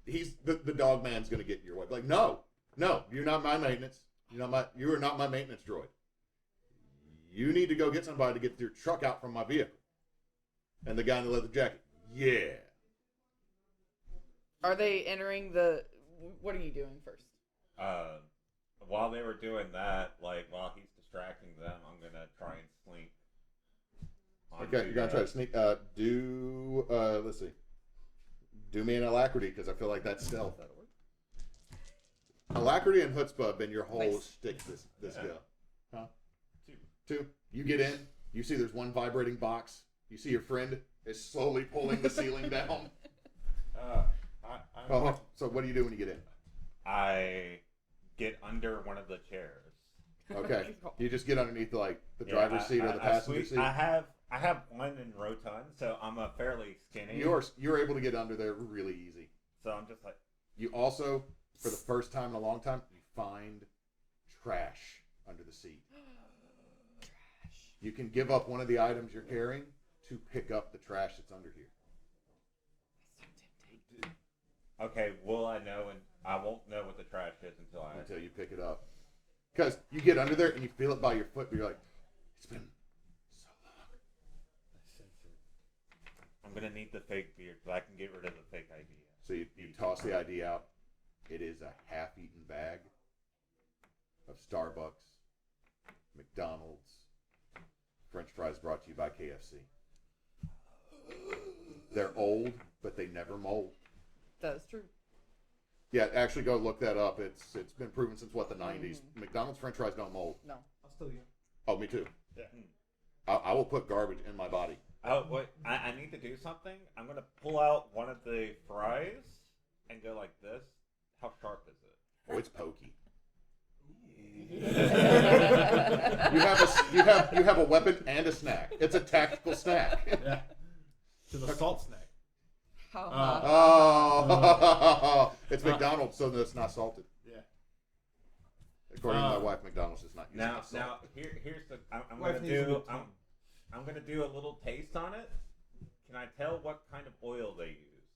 he's the dog man's gonna get in your way. Like, no, you're not my maintenance. You are not my maintenance droid. You need to go get somebody to get your truck out from my vehicle. And the guy in the leather jacket. Yeah. Are they entering the? What are you doing first? While they were doing that, like while he's distracting them, I'm gonna try and slink. Okay, you're gonna try to sneak. Let's see. Do me an alacrity because I feel like that's stealth. Alacrity and chutzpah have been your whole Nice. shtick this go. Huh? Two. You get in. You see there's one vibrating box. You see your friend is slowly pulling the ceiling down. So what do you do when you get in? I get under one of the chairs. Okay. You just get underneath like the driver's seat or the passenger seat. I have one in rotund, so I'm a fairly skinny. You're able to get under there really easy. So I'm just like. You also, for the first time in a long time, you find trash under the seat. You can give up one of the items you're carrying to pick up the trash that's under here. Okay, will I know? And I won't know what the trash is Until you pick it up. Because you get under there and you feel it by your foot, but you're like, it's been so long. I'm gonna need the fake beard, but I can get rid of the fake ID. So you toss the ID out. It is a half-eaten bag of Starbucks, McDonald's, French fries brought to you by KFC. They're old, but they never mold. That is true. Yeah, actually go look that up. It's been proven since, what, the 90s. McDonald's French fries don't mold. No. I'll steal you. Oh, me too. Yeah. I will put garbage in my body. Oh, wait, I need to do something. I'm gonna pull out one of the fries and go like this. How sharp is it? Oh, it's pokey. Yeah. You have a weapon and a snack. It's a tactical snack. Yeah. To the salt snack. Oh, it's McDonald's, so it's not salted. Yeah. According to my wife, McDonald's is not using salt. Now here's the I'm Wife gonna needs a do good time. I'm gonna do a little taste on it. Can I tell what kind of oil they used?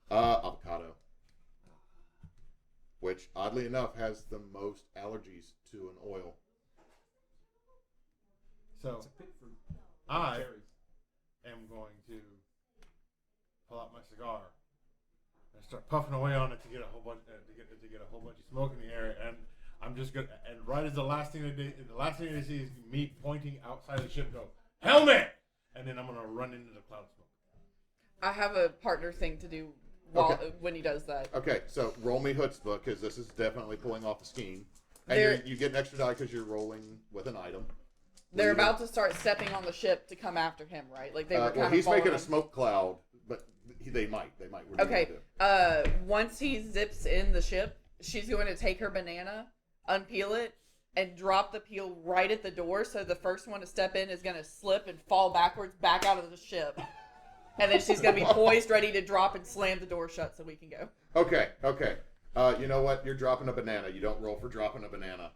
Avocado, which oddly enough has the most allergies to an oil. So It's a pit fruit. I Cherries. am going to pull out my cigar and start puffing away on it to get a whole bunch to get a whole bunch of smoke in the air, and I'm just gonna, and right as the last thing they see is me pointing outside the ship, go helmet, and then I'm gonna run into the cloud smoke. I have a partner thing to do when he does that. Okay, so roll me chutzpah because this is definitely pulling off the scheme, and you get an extra die because you're rolling with an item. They're about to start stepping on the ship to come after him, right? Like they were kind of he's making a following him. smoke cloud, but they might. What are you Okay. gonna do? Once he zips in the ship, she's going to take her banana, unpeel it, and drop the peel right at the door. So the first one to step in is going to slip and fall backwards back out of the ship. And then she's going to be poised, ready to drop and slam the door shut so we can go. Okay. You know what? You're dropping a banana. You don't roll for dropping a banana.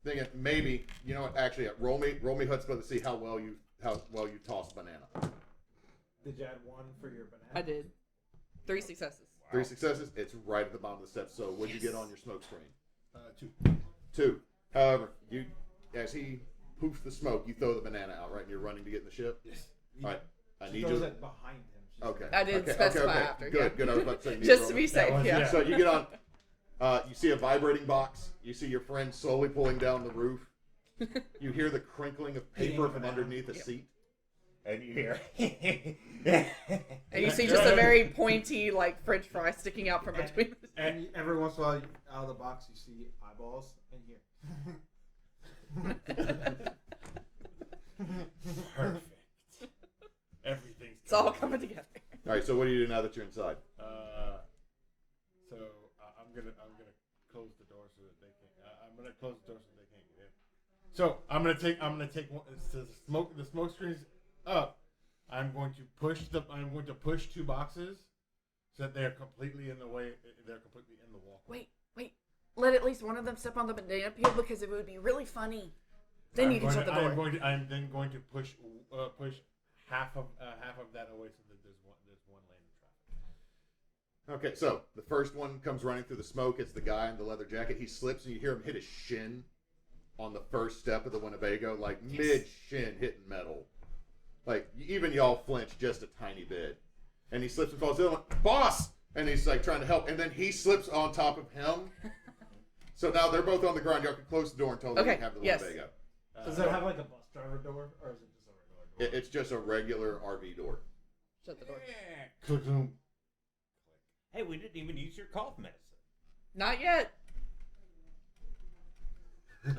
Thinking maybe, you know what? Actually, roll me chutzpah to see how well you toss banana. Did you add one for your banana? I did. 3 successes. Wow. 3 successes. It's right at the bottom of the steps. So what'd you get on your smoke screen? 2. 2. However, as he poofs the smoke, you throw the banana out, right? And you're running to get in the ship. Yes. All right. I She need throws you. it behind him. She's Okay. I did specify after. Good. Yeah. Good. I was about to say. Just to be safe, was- yeah. yeah. So you get on. You see a vibrating box. You see your friend slowly pulling down the roof. You hear the crinkling of paper from underneath the seat. And you hear. And you see just a very pointy, like, French fry sticking out from between. And every once in a while, out of the box, you see eyeballs in here. Perfect. Everything's It's all coming together. All right. So what do you do now that you're inside? So I'm gonna close the door so that they can't. I'm gonna close the door so they can't get in. So I'm gonna take one. The smoke screen's up. I'm going to push 2 boxes so that they're completely in the way. They're completely in the wall. Wait. let at least one of them step on the banana peel because it would be really funny. Then you can shut the door. I'm then going to push half of that away so that there's one lane of traffic. Okay, so the first one comes running through the smoke. It's the guy in the leather jacket. He slips, and you hear him hit his shin on the first step of the Winnebago, like mid-shin hitting metal. Like, even y'all flinch just a tiny bit. And he slips and falls down, like, boss! And he's like trying to help. And then he slips on top of him. So now they're both on the ground. Y'all can close the door and tell them you have the Winnebago. Does it have like a bus driver door, or is it just a regular door? It's just a regular RV door. Shut the door. Click. Hey, we didn't even use your cough medicine. Not yet.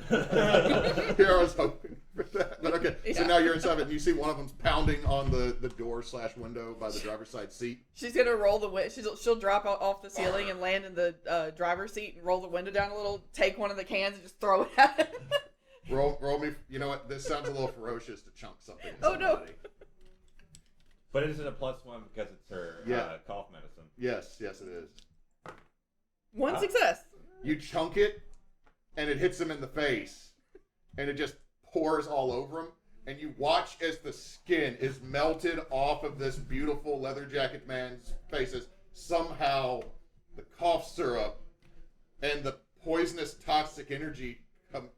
Here I was hoping for that. But okay, so Yeah. now you're inside it, and you see one of them's pounding on the door/window by the driver's side seat. She's gonna roll the she'll drop off the ceiling and land in the driver's seat and roll the window down a little. Take one of the cans and just throw it at him. Roll me. You know what? This sounds a little ferocious to chunk something. In Oh, no. somebody. But is it a +1 because it's her cough medicine? Yes, it is. One success. You chunk it, and it hits him in the face, and it just pours all over him. And you watch as the skin is melted off of this beautiful leather jacket man's faces. Somehow, the cough syrup and the poisonous toxic energy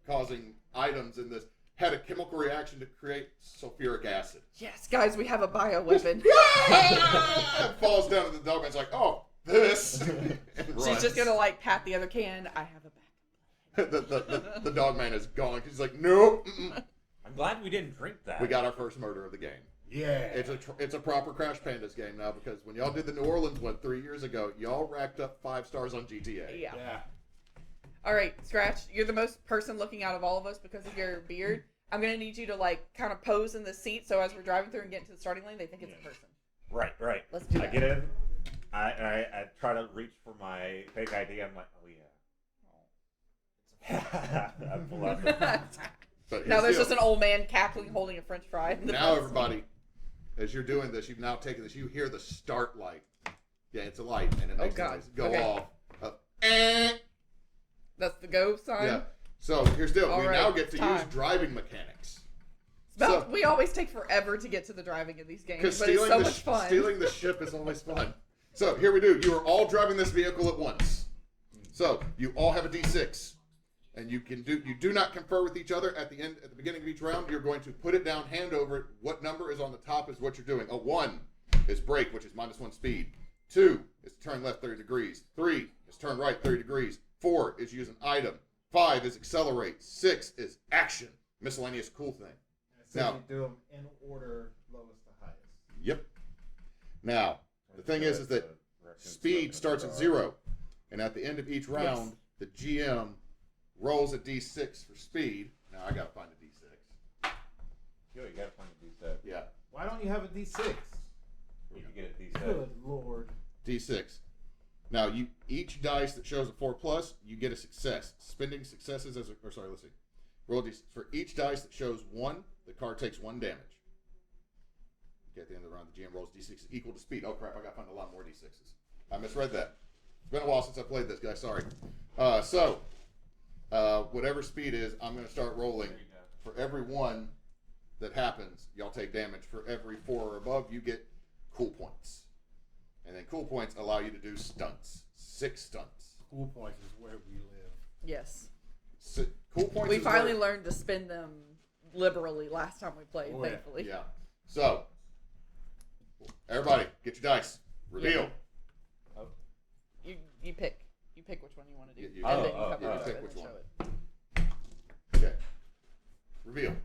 causing items in this had a chemical reaction to create sulfuric acid. Yes, guys, we have a bioweapon. It falls down, and the dog man's like, "Oh, this!" and She's runs. just gonna pat the other can. I have a backup. the dog man is gone. He's like, "Nope." Mm-mm. I'm glad we didn't drink that. We got our first murder of the game. Yeah. It's a proper Crash Pandas game now, because when y'all did the New Orleans one 3 years ago, y'all racked up 5 stars on GTA. Yeah. Yeah. All right, Scratch. You're the most person looking out of all of us because of your beard. I'm gonna need you to kind of pose in the seat so as we're driving through and getting to the starting lane, they think it's a person. Right. Let's do I that. get in. I try to reach for my fake ID. I'm like, oh yeah. I pull out. But Now here's there's the just an deal. old man cackling, holding a French fry. In the Now front everybody, as you're doing this, you've now taken this. You hear the start light. Yeah, it's a light, and it makes God. noise. Go Okay. off. seat. That's the go sign. Yeah. So here's the deal. All We right, now get to use time. driving mechanics. We always take forever to get to the driving in these games, Because but it's so much fun. stealing the ship is always fun. So here we do. You are all driving this vehicle at once. So you all have a D6, and you do not confer with each other at the beginning of each round. You're going to put it down, hand over it. What number is on the top is what you're doing. A 1 is brake, which is -1 speed. 2 is turn left 30 degrees. 3 is turn right 30 degrees. 4 is use an item. 5 is accelerate. 6 is action. Miscellaneous cool thing. So Now- you do them in order, lowest to highest. Yep. Now, the thing is that speed starts at 0, and at the end of each round, the GM rolls a D6 for speed. Now I gotta find a D6. Yo, you gotta find a D6. Yeah, Why don't you have a D6? You can get a D6. Good lord. D6. Now each dice that shows a 4+, you get a success. Spending successes let's see. Roll D6 for each dice that shows 1. The card takes 1 damage. Okay, at the end of the round, the GM rolls D6 equal to speed. Oh crap! I gotta find a lot more D6s. I misread that. It's been a while since I played this, guys. Sorry. Whatever speed is, I'm gonna start rolling. There you go. For every 1 that happens, y'all take damage. For every 4 or above, you get cool points. And then cool points allow you to do stunts. 6 stunts. Cool points is where we live. Yes. Cool points. We is finally where- learned to spend them liberally last time we played, Oh, yeah. thankfully. Yeah. So, everybody, get your dice. Reveal. You pick. You pick which one you want to do. You- and oh, then you oh, cover oh, it up pick and which then one. show it. Okay. Reveal.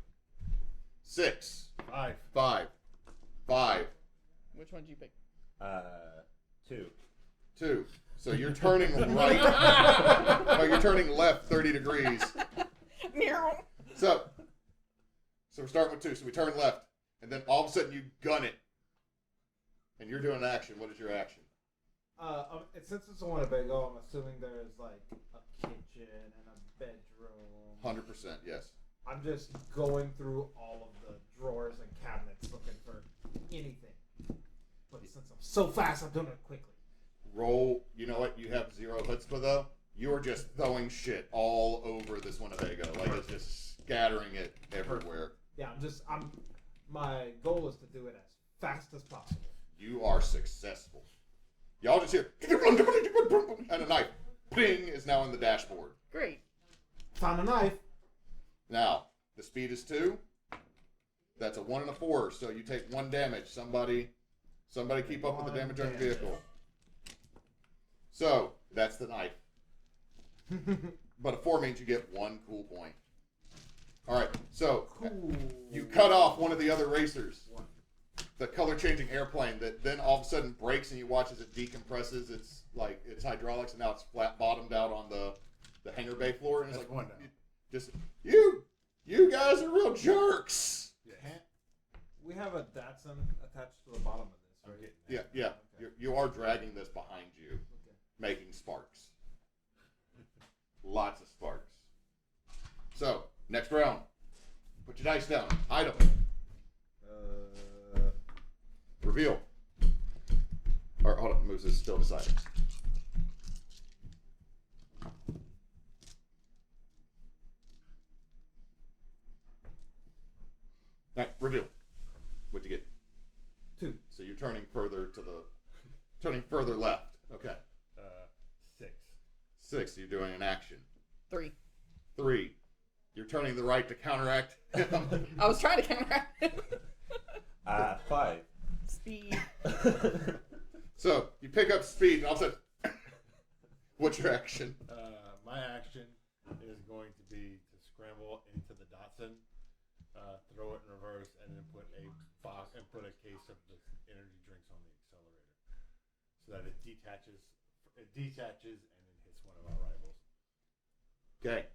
6, 5. 5, 5, Which one did you pick? 2. 2. So you're turning right. Oh, you're turning left 30 degrees. Meow. So we're starting with 2. So we turn left, and then all of a sudden you gun it, and you're doing an action. What is your action? Since it's a Winnebago, I'm assuming there's like a kitchen and a bedroom. 100%, yes. I'm just going through all of the drawers and cabinets looking for anything. But since I'm so fast, I'm doing it quickly. Roll. You know what? You have 0 chutzpah though. You are just throwing shit all over this Winnebago. Like, it's just scattering it everywhere. Yeah, my goal is to do it as fast as possible. You are successful. Y'all just hear, and a knife, ping, is now in the dashboard. Great. Found a knife. Now, the speed is 2. That's a 1 and a 4, so you take 1 damage. Somebody keep up with the damage on your vehicle. So, that's the knife. But a 4 means you get 1 cool point. Alright, so you cut off one of the other racers. The color-changing airplane that then all of a sudden breaks and you watch as it decompresses. It's like, it's hydraulics, and now it's flat-bottomed out on the hangar bay floor. And it's That's like, one down. just, you guys are real jerks. We have a Datsun attached to the bottom of this, right? Yeah. Okay. You are dragging this behind you, Okay. making sparks. Lots of sparks. So, next round. Put your dice down. Item. Reveal. Or, hold on, moves is still decided. Alright, reveal. What'd you get? 2. So you're turning further left. Okay. 6. 6, you're doing an action. 3. 3, you're turning the right to counteract him. I was trying to counteract him. 5. Speed. So you pick up speed, and all of a sudden, what's your action? My action is going to be to scramble into the Datsun, throw it in reverse, and then put a case of the energy drinks on the accelerator, so that it detaches, and it hits one of our rivals. Okay.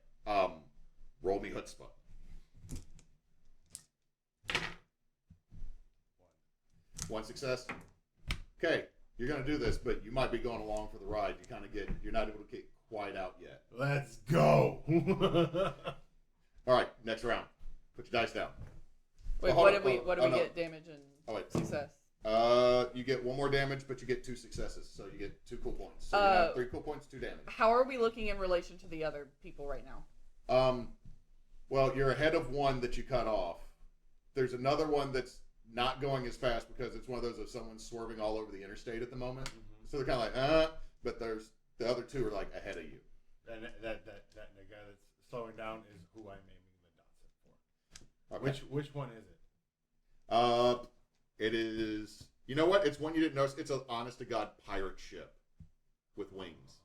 Roll me chutzpah. 1 success. Okay, you're gonna do this, but you might be going along for the ride. You're not able to get quite out yet. Let's go. All right, next round. Put your dice down. Wait, Oh, what hold do on. we Oh, no. get damage and success? You get 1 more damage, but you get 2 successes, so you get 2 cool points. So you have 3 cool points, 2 damage. How are we looking in relation to the other people right now? Well, you're ahead of one that you cut off. There's another one that's not going as fast because it's one of those of someone swerving all over the interstate at the moment. Mm-hmm. So they're kind of like, but there's the other 2 are like ahead of you. And that the guy that's slowing down is who I'm aiming the Datsun for. Okay. Which one is it? It is. You know what? It's one you didn't notice. It's an honest to God pirate ship with wings.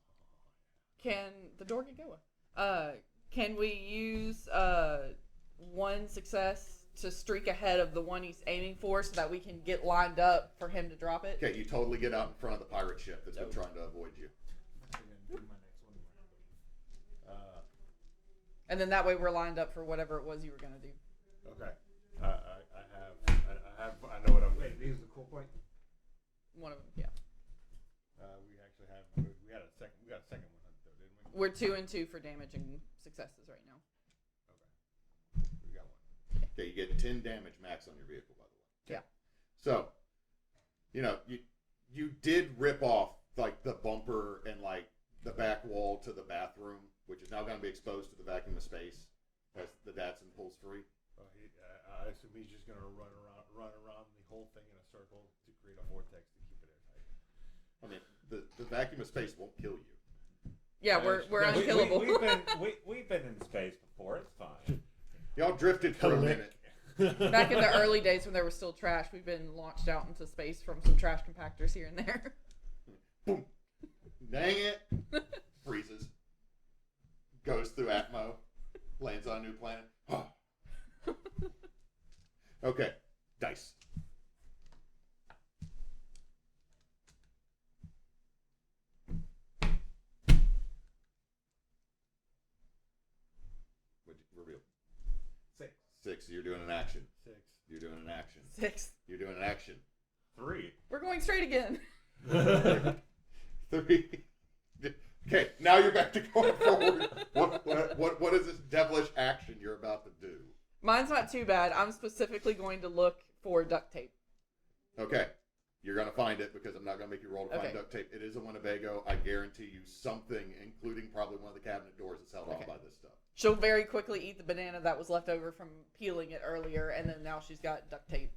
Can the door get going? Can we use 1 success to streak ahead of the one he's aiming for, so that we can get lined up for him to drop it? Okay, you totally get out in front of the pirate ship that's been trying to avoid you. And then that way we're lined up for whatever it was you were gonna do. Okay. I know what I'm Wait, these are the cool point? One of them, yeah. We actually have. We got a second one though, didn't we? We're 2 and 2 for damage and successes right now. Okay. We got one. Okay, you get 10 damage max on your vehicle, by the way. Yeah. So, you did rip off like the bumper and like the back wall to the bathroom, which is now going to be exposed to the vacuum of space as the Datsun pulls free. I assume he's just gonna run around the whole thing in a circle to create a vortex to keep it airtight. I mean, the vacuum of space won't kill you. Yeah, we're unkillable. We've been in space before. It's fine. Y'all drifted for a minute. Back in the early days when there was still trash, we've been launched out into space from some trash compactors here and there. Boom. Dang it. Freezes. Goes through Atmo. Lands on a new planet. Okay. Dice. What'd you reveal? 6. 6. You're doing an action. 6. You're doing an action. 6. You're doing an action. 3. We're going straight again. 3. Okay, now you're back to going forward. What is this devilish action you're about to do? Mine's not too bad. I'm specifically going to look for duct tape. Okay. You're going to find it because I'm not going to make you roll to find Okay. duct tape. It is a Winnebago. I guarantee you something, including probably one of the cabinet doors, is held on by this stuff. She'll very quickly eat the banana that was left over from peeling it earlier, and then now she's got duct tape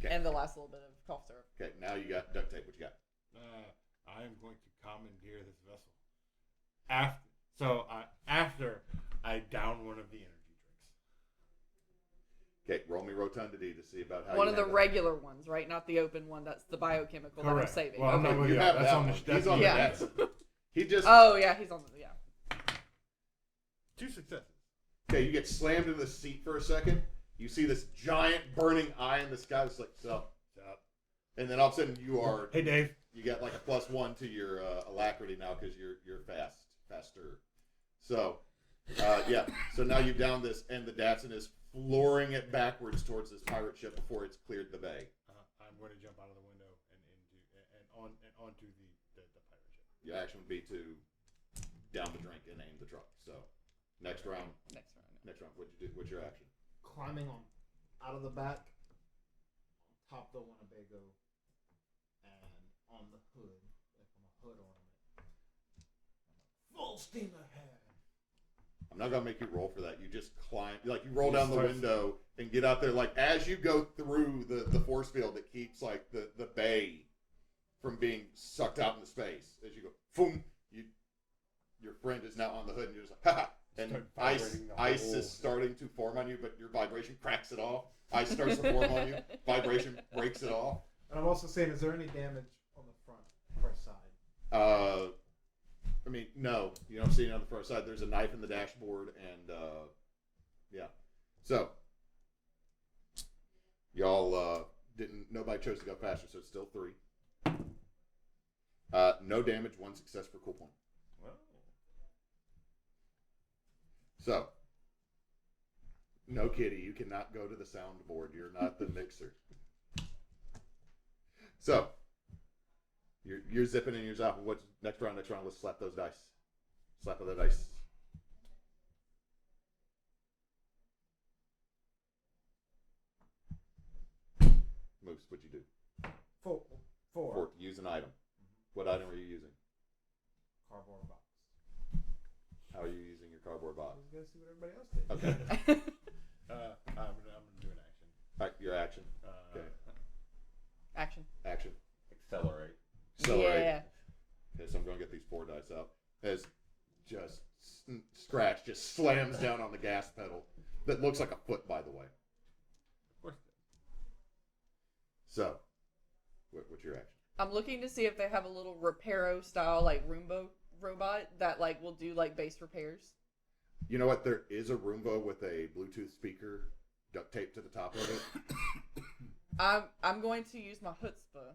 and the last little bit of cough syrup. Okay, now you got duct tape. What you got? I am going to commandeer this vessel. After I down one of the energy drinks. Okay, roll me rotundity to see about how One you of the handle regular ones, right? Not the open one. That's the biochemical that I'm Correct. saving. Well, I'm Okay. not with You you. have That's that on one. the. He's That's on on the Yeah. That's He just Oh yeah, he's on the 2 successes. okay. You get slammed into the seat for a second. You see this giant burning eye in the sky. It's like sup, and then all of a sudden you are. Hey, Dave. You get like a +1 to your alacrity now because you're faster. So yeah. So now you down this, and the Datsun is flooring it backwards towards this pirate ship before it's cleared the bay. I'm going to jump out of the window and onto the pirate ship. Your action would be to down the drink and aim the truck. So next round. next round. What'd you do? What's your action? Climbing on out of the back, on top of the Winnebago, and on the hood, like on a hood ornament. Full steam ahead. I'm not gonna make you roll for that. You just climb, like you roll down the window and get out there. Like as you go through the force field that keeps like the bay from being sucked out into space. As you go, boom, your friend is now on the hood, and you're just like, ha! And Start ice vibrating the ice whole- is starting to form on you, but your vibration cracks it off. Ice starts to form on you. Vibration breaks it off. And I'm also saying, is there any damage on the front or side? I mean, no, you don't see it on the front side. There's a knife in the dashboard, and yeah. So y'all didn't. Nobody chose to go faster, so it's still 3. No damage, 1 success for cool point. Well, So, no kitty, you cannot go to the soundboard. You're not the mixer. So, you're zipping in, you're zapping. What's next round? Next round, let's slap those dice. Slap the dice. Moose, what'd you do? Four. Four. Use an item. What item are you using? Cardboard box. How are you using your cardboard I box? was gonna see what everybody else did. Okay. I'm gonna do an action. All right, your action. Okay. Action. Action. accelerate. Accelerate. Yeah. Okay, so I'm going to get these 4 dice out. As just Scratch just slams down on the gas pedal. That looks like a foot, by the way. Of course. So, what's your action? I'm looking to see if they have a little Reparo style like Roomba robot that like will do like base repairs. You know what? There is a Roomba with a Bluetooth speaker duct taped to the top of it. I'm going to use my chutzpah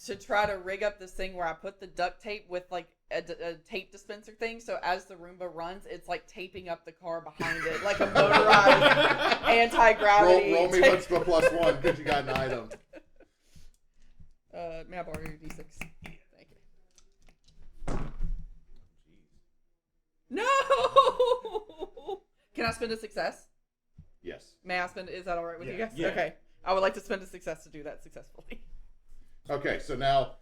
to try to rig up this thing where I put the duct tape with like a tape dispenser thing. So as the Roomba runs, it's like taping up the car behind it, like a motorized anti-gravity. Roll me chutzpah +1 because you got an item. May I borrow your D6? Thank you. No! Can I spend a success? Yes. May I spend? Is that all right with you Yeah. guys? Yeah. Okay. I would like to spend a success to do that successfully. Okay, so now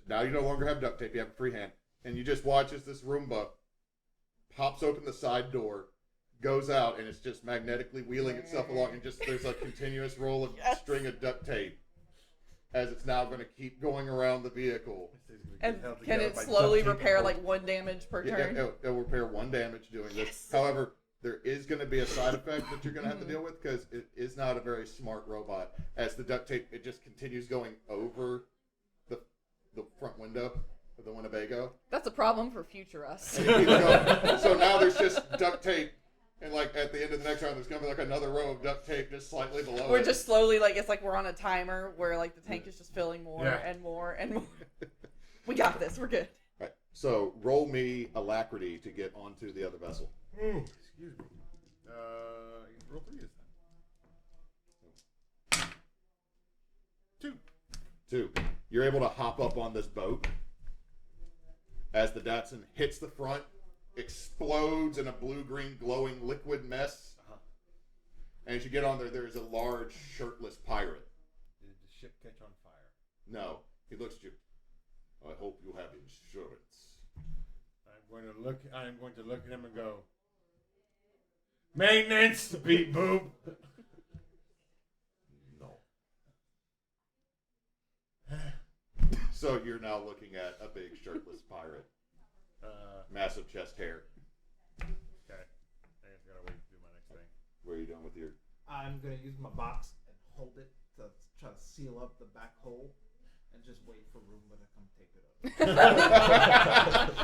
now you no longer have duct tape. You have a free hand, and you just watch as this Roomba pops open the side door, goes out, and it's just magnetically wheeling itself along, and just there's a continuous roll of Yes. string of duct tape as it's now going to keep going around the vehicle. And can it slowly repair like 1 damage per turn? It'll repair 1 damage doing this. Yes. However, there is going to be a side effect that you're going to have to deal with because it is not a very smart robot. As the duct tape, it just continues going over the front window of the Winnebago. That's a problem for future us. And it keeps going. So now there's just duct tape, and like at the end of the next round, there's going to be like another row of duct tape just slightly below We're it. just slowly like it's like we're on a timer where like the tank is just filling more Yeah. and more and more. We got this. We're good. Right. So roll me alacrity to get onto the other vessel. Ooh, excuse me. Roll 3 this time. 2. 2. You're able to hop up on this boat as the Datsun hits the front, explodes in a blue-green glowing liquid mess. And as you get on there, there is a large shirtless pirate. Did the ship catch on fire? No. He looks at you. I hope you have insurance. I'm going to look at him and go, maintenance, beep boop. No. So you're now looking at a big shirtless pirate. Massive chest hair. Okay. I just gotta wait to do my next thing. What are you doing with your... I'm gonna use my box and hold it to try to seal up the back hole, and just wait for Roomba to come tape it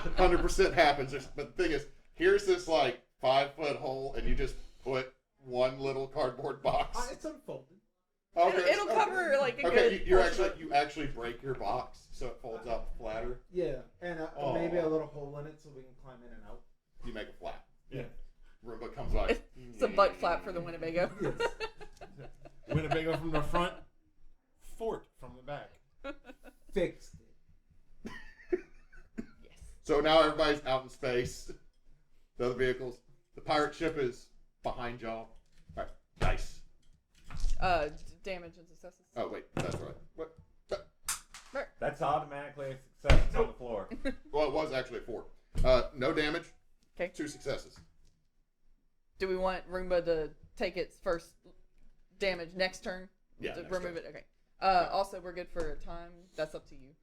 up. 100% happens. But the thing is, here's this like 5-foot hole, and you just put one little cardboard box. It's unfolded. Okay, It'll cover like a Okay, good. you actually break your box so it folds out flatter. Yeah, and maybe a little hole in it so we can climb in and out. You make a flap. Yeah. Roomba comes by. It's a butt flap for the Winnebago. Yes. Winnebago from the front, fort from the back. Fixed it. Yes. So now everybody's out in space. The other vehicles. The pirate ship is behind y'all. All right, dice. Damage and successes. Oh wait, that's right. What? That's automatically a success. It's on the floor. Well, it was actually a 4. No damage. 'Kay. 2 successes. Do we want Roomba to take its first damage next turn? Yeah, To next remove turn. it. Okay. Also, we're good for time. That's up to you.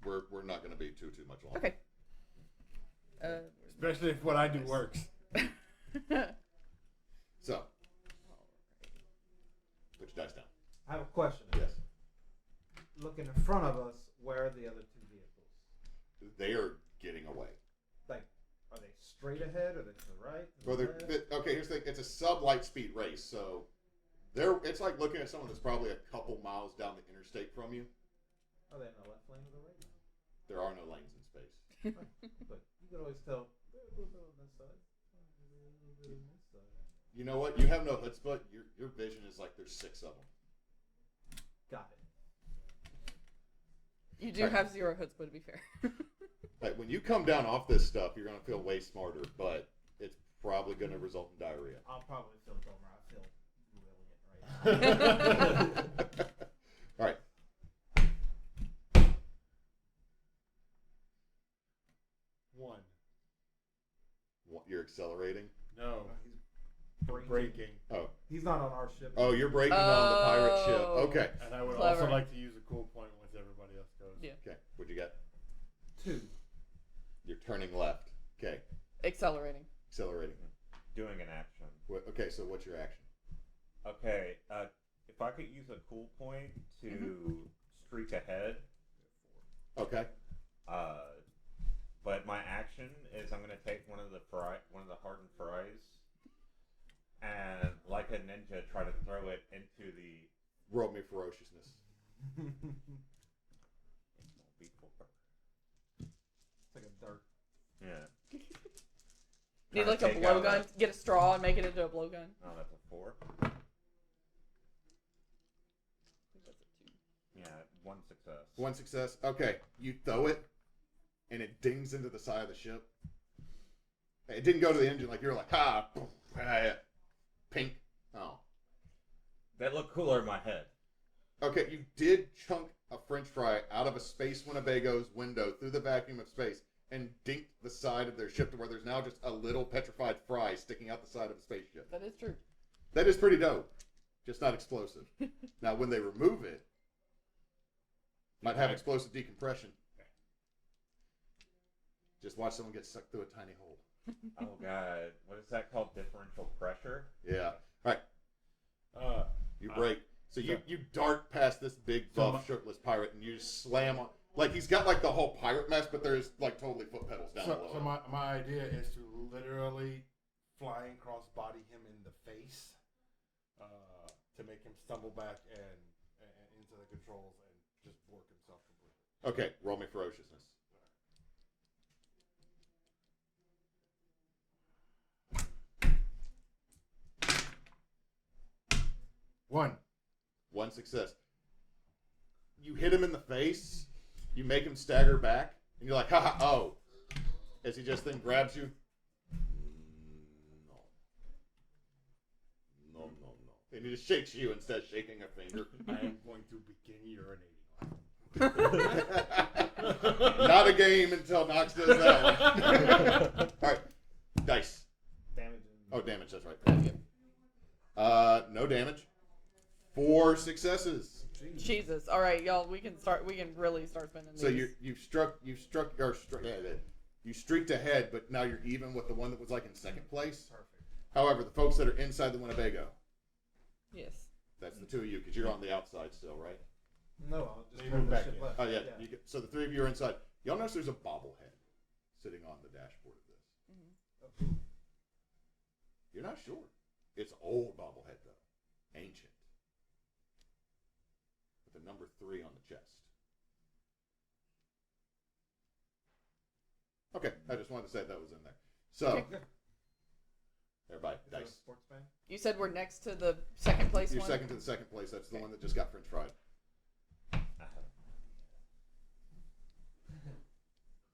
We're not going to be too much longer. Okay. Especially if what I do works. So, put your dice down. I have a question. Yes. Looking in front of us, where are the other 2 vehicles? They are getting away. Like, are they straight ahead? Are they to the right? To Well, the they're, left? okay, here's the thing. It's a sub-light speed race, so it's like looking at someone that's probably a couple miles down the interstate from you. Are they in the left lane or the right lane? There are no lanes in space. But you can always tell. They're a little bit on this side. A little bit on this side. You know what? You have no chutzpah. Your vision is like there's 6 of them. Got it. You do have 0 chutzpah, to be fair. Like when you come down off this stuff, you're gonna feel way smarter, but it's probably gonna result in diarrhea. I'll probably feel dumber. I feel brilliant right now. All right. One. You're accelerating. No. He's Breaking. Oh, He's not on our ship. oh, you're breaking on the pirate ship. Oh. Okay. And I would Clever. also like to use a cool point once everybody else goes. Yeah. Okay. What'd you got? 2. You're turning left. Okay. Accelerating. Accelerating. Doing an action. Okay. So what's your action? Okay, if I could use a cool point to streak ahead, Okay. but my action is I'm gonna take one of the hardened fries, and like a ninja, try to throw it into the. Roll me ferociousness. It's like a dart. Yeah. Need Trying to like a take blowgun. out that- Get a straw and make it into a blowgun. Oh, that's a 4. Yeah, 1 success. 1 success. Okay. You throw it, and it dings into the side of the ship. It didn't go to the engine like you're like, ha, pink. Oh. That looked cooler in my head. Okay, you did chunk a French fry out of a Space Winnebago's window through the vacuum of space and dinked the side of their ship to where there's now just a little petrified fry sticking out the side of a spaceship. That is true. That is pretty dope. Just not explosive. Now, when they remove it, might have explosive decompression. Just watch someone get sucked through a tiny hole. Oh god, what is that called? Differential pressure? Yeah. All right. You break. So you dart past this big buff shirtless pirate and you just slam on. Like he's got like the whole pirate mess, but there's like totally foot pedals down below. So my idea is to literally flying cross body him in the face to make him stumble back and into the controls and just bork himself completely. Okay, roll me ferociousness. One success. You hit him in the face. You make him stagger back, and you're like, ha ha, oh. As he just then grabs you. No. And he just shakes you instead of shaking a finger. I am going to begin urinating on him. Not a game until Knox does that one. All right, dice. Damage. Oh, damage. That's right. No damage. 4 successes. Jesus. All right, y'all. We can really start spending these. So you streaked ahead, but now you're even with the one that was like in second place. Perfect. However, the folks that are inside the Winnebago, Yes. that's the 2 of you because you're on the outside still, right? No, I'll just They turn move the back ship in. left. Oh yeah. So the 3 of you are inside. Y'all notice there's a bobblehead sitting on the dashboard of this. Mm-hmm. You're not sure. It's old bobblehead though, ancient, with the number 3 on the chest. Okay, I just wanted to say that was in there. So, Okay. everybody, Is that a dice. sports bag? You said we're next to the second place You're one. second to the second place. That's the one that just got French fried.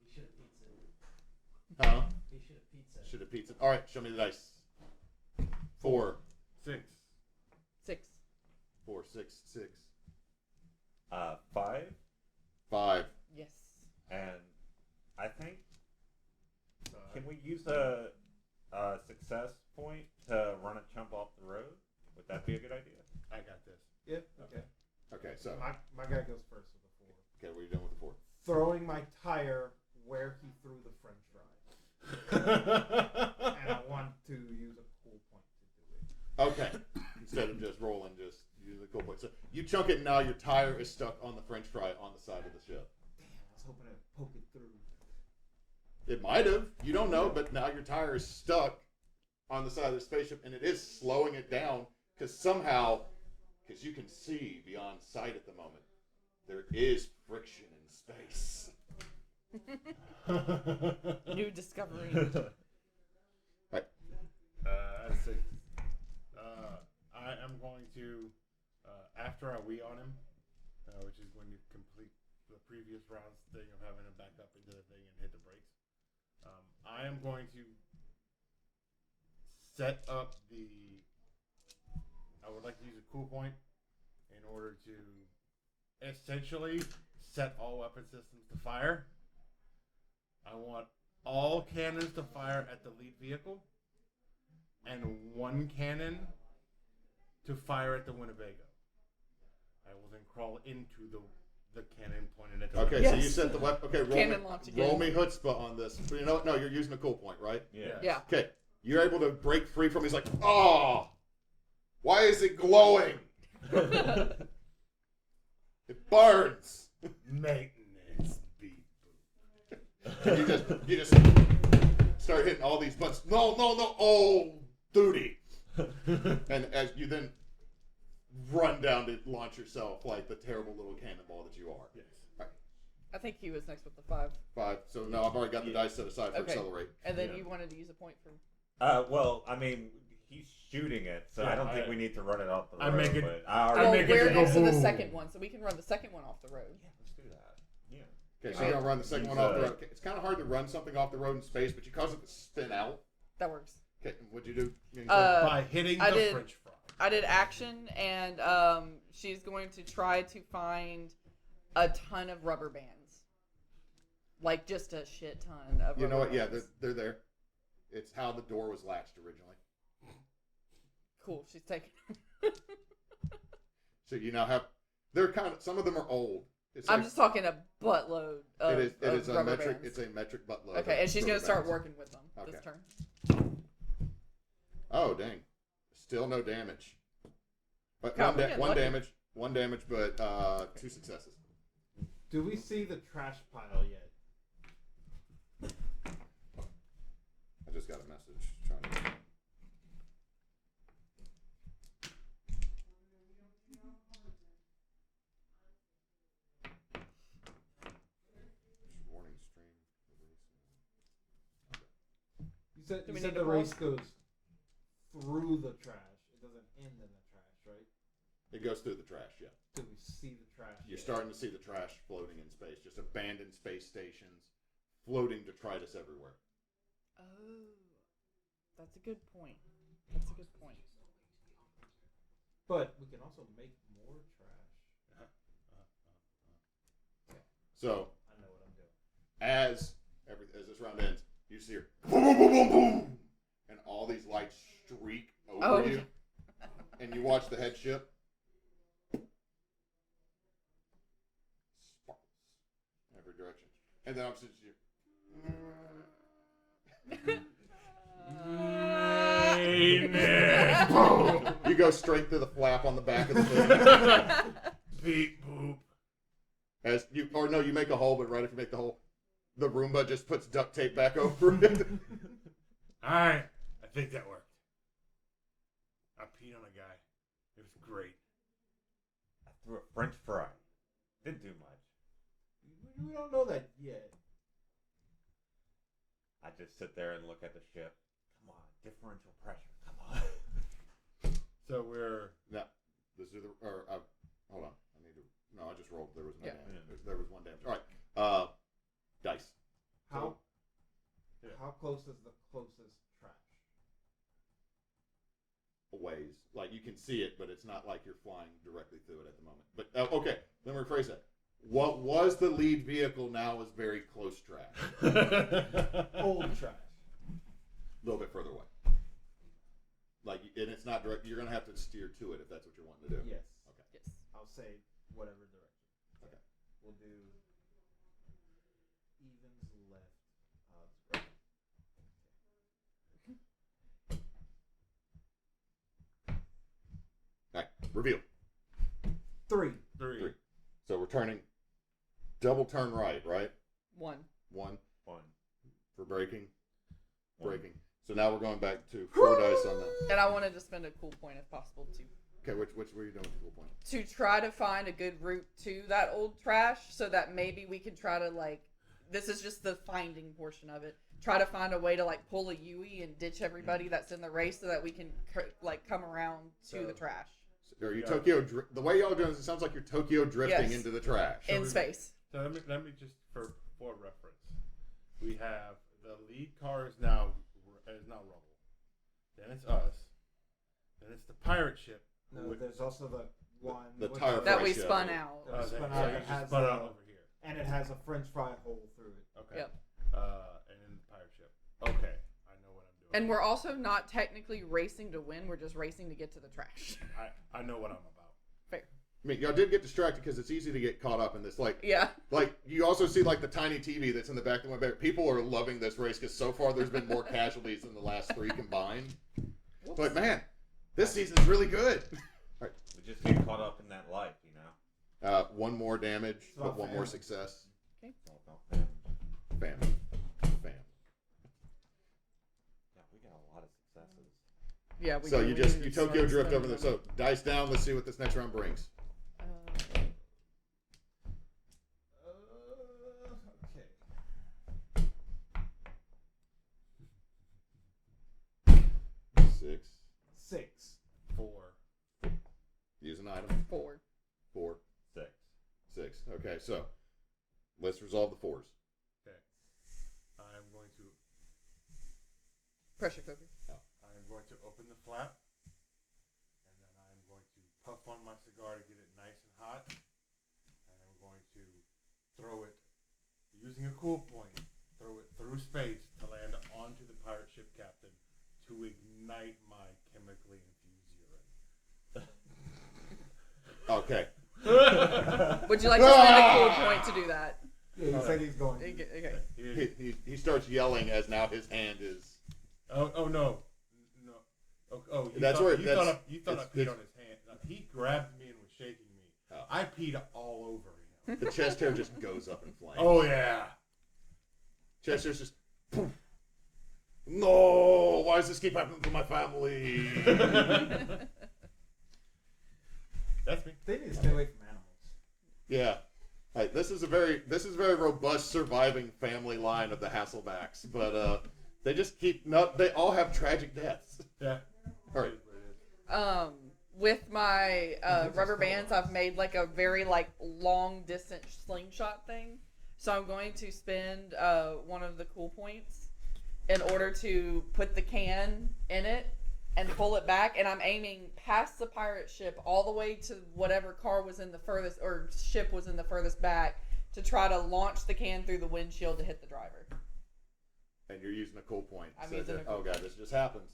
He should have pizza. Huh? He should have pizza. Should have pizza. All right, show me the dice. 4, 6. 6. 4, 6, 6, 5, 5. Yes. and I think can we use a success point to run a chump off the road? Would that be a good idea? I got this. Yeah. Okay. Okay, so My guy goes first with a 4. okay, what are you doing with the 4? Throwing my tire where he threw the French fry, and I want to use a cool point to do it. Okay, instead of just rolling, just use the cool point. So you chunk it, and now your tire is stuck on the French fry on the side of the ship. Damn, I was hoping to poke it through. It might have, you don't know, but now your tire is stuck on the side of the spaceship, and it is slowing it down because somehow, because you can see beyond sight at the moment, there is friction in space. New discovery. Right. That's 6. I am going to, after I wee on him, which is going to complete the previous round's thing of having him back up into the thing and hit the brakes, I am going to set up I would like to use a cool point in order to essentially set all weapon systems to fire. I want all cannons to fire at the lead vehicle and 1 cannon to fire at the Winnebago. I will then crawl into the cannon pointed at the Okay, Yes. so you set the weapon. Okay, Cannon launch again. roll me chutzpah on this. But you know what? No, you're using a cool point, right? Yeah. Yeah. Okay, you're able to break free from. He's like, oh, why is it glowing? It burns. Maintenance beep. And you just start hitting all these buttons. No, oh, duty. And as you then run down to launch yourself like the terrible little cannonball that you are. Yes. I think he was next with the 5. 5. So now I've already got the dice set aside for Okay. accelerate. And then Yeah. you wanted to use a point for. Well, I mean, he's shooting it, so I don't think we need to run it off the road. I make it- But I I already Well, make it we're to go next to the boom. second one, so we can run the second one off the road. Yeah, let's do that. Yeah. Okay, so you're gonna run the second Use, one off the road. Okay, it's kind of hard to run something off the road in space, but you cause it to spin out. That works. Okay, and what'd you do? By hitting I the did- French fry. I did action, and she's going to try to find a ton of rubber bands. Like, just a shit ton of You know rubber what? Yeah, bands. they're there. It's how the door was latched originally. Cool, she's taking. So you now have. They're kind of. Some of them are old. It's I'm like- just talking a buttload of, It is a rubber metric. bands. It's a metric buttload. Okay, and she's rubber going to start bands. working with them this Okay. turn. Oh dang! Still no damage. But God, we're getting one lucky. damage. One damage, but 2 successes. Do we see the trash pile yet? I just got a message trying to. Warning stream. You said, Do you we said need the to race pause? goes through the trash. It doesn't end in the trash, right? It goes through the trash. Yeah. Do we see the trash? You're yet? starting to see the trash floating in space, just abandoned space stations, floating detritus everywhere. Oh, that's a good point. That's a good point. But we can also make more trash. So I know what I'm doing. as this round ends, you see her boom, boom, boom, boom, boom, and all these lights streak over you, and you watch the headship. Sparkles in every direction, and then I'm sitting here. You go straight through the flap on the back of the thing. Beep boop. You make a hole, but right if you make the hole, the Roomba just puts duct tape back over it. Alright, I think that worked. I peed on a guy. It was great. I threw a French fry. Didn't do much. We don't know that yet. I just sit there and look at the ship. Come on, differential pressure. Come on. So we're Now, this is hold on. I just rolled. There was no Yeah. damage. There was one damage. All right. Dice. How Yeah. how close is the closest trash? A ways. Like you can see it, but it's not like you're flying directly through it at the moment. But okay, let me rephrase that. What was the lead vehicle now is very close trash. Old trash. A little bit further away. Like, and it's not direct. You're gonna have to steer to it if that's what you're wanting to do. Yes. Okay. Yes. I'll say whatever direction. Okay. We'll do evens left odds right. All right. Reveal. 3. Three. So we're turning. Double turn right. Right. 1. One One. for braking. One. Braking. So now we're going back to 4 dice on that. And I wanted to spend a cool point if possible too. Okay. Which were you doing with the cool point? To try to find a good route to that old trash so that maybe we can try to this is just the finding portion of it. Try to find a way to pull a Yui and ditch everybody that's in the race so that we can come around to the trash. So are you Yeah. The way y'all are doing this, it sounds like you're Tokyo drifting Yes. into the trash. In space. So let me just for reference. We have the lead car is now rubble. Then it's us. Then it's the pirate ship. No, there's also the one The with tire That we Fresh, spun out. that was spun so out. you It just has spun a- out over here. and it has a French fry hole through it. Okay. Yep. And then the pirate ship. Okay. I know what I'm doing. And we're also not technically racing to win. We're just racing to get to the trash. I know what I'm about. Fair. I mean, y'all did get distracted because it's easy to get caught up in this. Yeah. Like you also see the tiny TV that's in the back of my bed. People are loving this race because so far there's been more casualties than the last 3 combined. But man, this season's really good. We just get caught up in that life, you know? One more damage, It's but not one more fair. success. It's all about family. Family. Yeah, we got a lot of successes. Yeah. We So do. you We just need you to Tokyo start drift over spending there. So dice down. Let's see what this next round brings. money. Okay. 6. 6. 4. Use an item. 4. 4. 6. 6. Okay, so let's resolve the 4s. Okay. I'm going to Pressure cooker. I'm going to open the flap, and then I'm going to puff on my cigar to get it nice and hot, and I'm going to throw it, using a cool point, throw it through space to land onto the pirate ship captain to ignite my chemically infused urine. Okay. Would you like to spend a cool point to do that? Yeah, he said he's going. Okay. He starts yelling as now his hand is. Oh no. Oh, you That's thought, where- you that's- thought I it's- peed on his hand. No, he grabbed me and was shaking me. Oh. I peed all over him. The chest hair just goes up in flames. Oh yeah. Chest hair's just. Poof. No! Why does this keep happening to my family? That's me. They need to stay away from animals. Yeah. Right, this is a very robust surviving family line of the Hasselbacks, but they just keep they all have tragic deaths. Yeah. All right. With my rubber bands, I've made a very long distance slingshot thing. So I'm going to spend one of the cool points in order to put the can in it and pull it back. And I'm aiming past the pirate ship all the way to whatever car was in the furthest or ship was in the furthest back to try to launch the can through the windshield to hit the driver. And you're using a cool point. I'm So using a cool oh god, this just happens.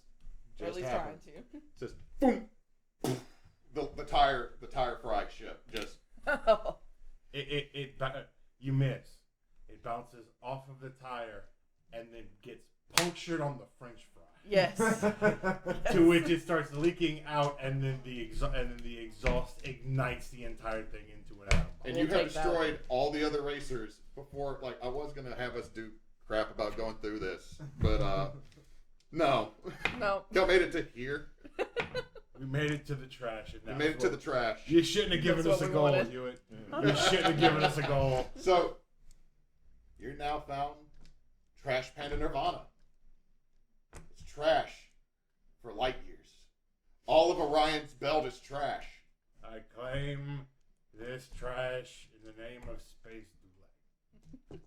Or at Just least happens. trying to. It's just boom. The tire fry ship just You miss. It bounces off of the tire and then gets punctured on the French fry. Yes. To which it starts leaking out, and then the exhaust ignites the entire thing into an atom bomb. and We'll you have take that. destroyed all the other racers before. Like I was gonna have us do crap about going through this, but no. No. Y'all made it to here. We made it to the trash. And We now made it to the trash. You shouldn't have given That's us a what we goal, wanted. Hewitt. You shouldn't have given us a goal. So you're now found Trash Panda Nirvana. It's trash for light years. All of Orion's belt is trash. I claim this trash in the name of Space Dulac.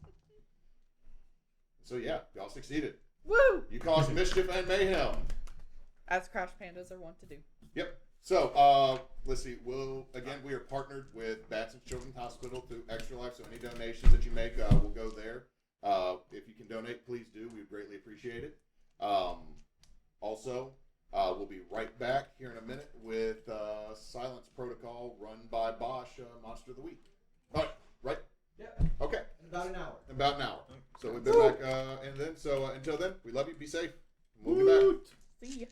So yeah, y'all succeeded. Woo! You caused mischief and mayhem. As Crash Pandas are wont to do. Yep. So, let's see. We are partnered with Batson's Children's Hospital through Extra Life. So any donations that you make will go there. If you can donate, please do. We would greatly appreciate it. Also, we'll be right back here in a minute with Silence Protocol run by Bosch, Monster of the Week. All right, right? Yep. Okay. In about an hour. About an hour. So we've been back, and then until then, we love you. Be safe. We'll be back. See ya.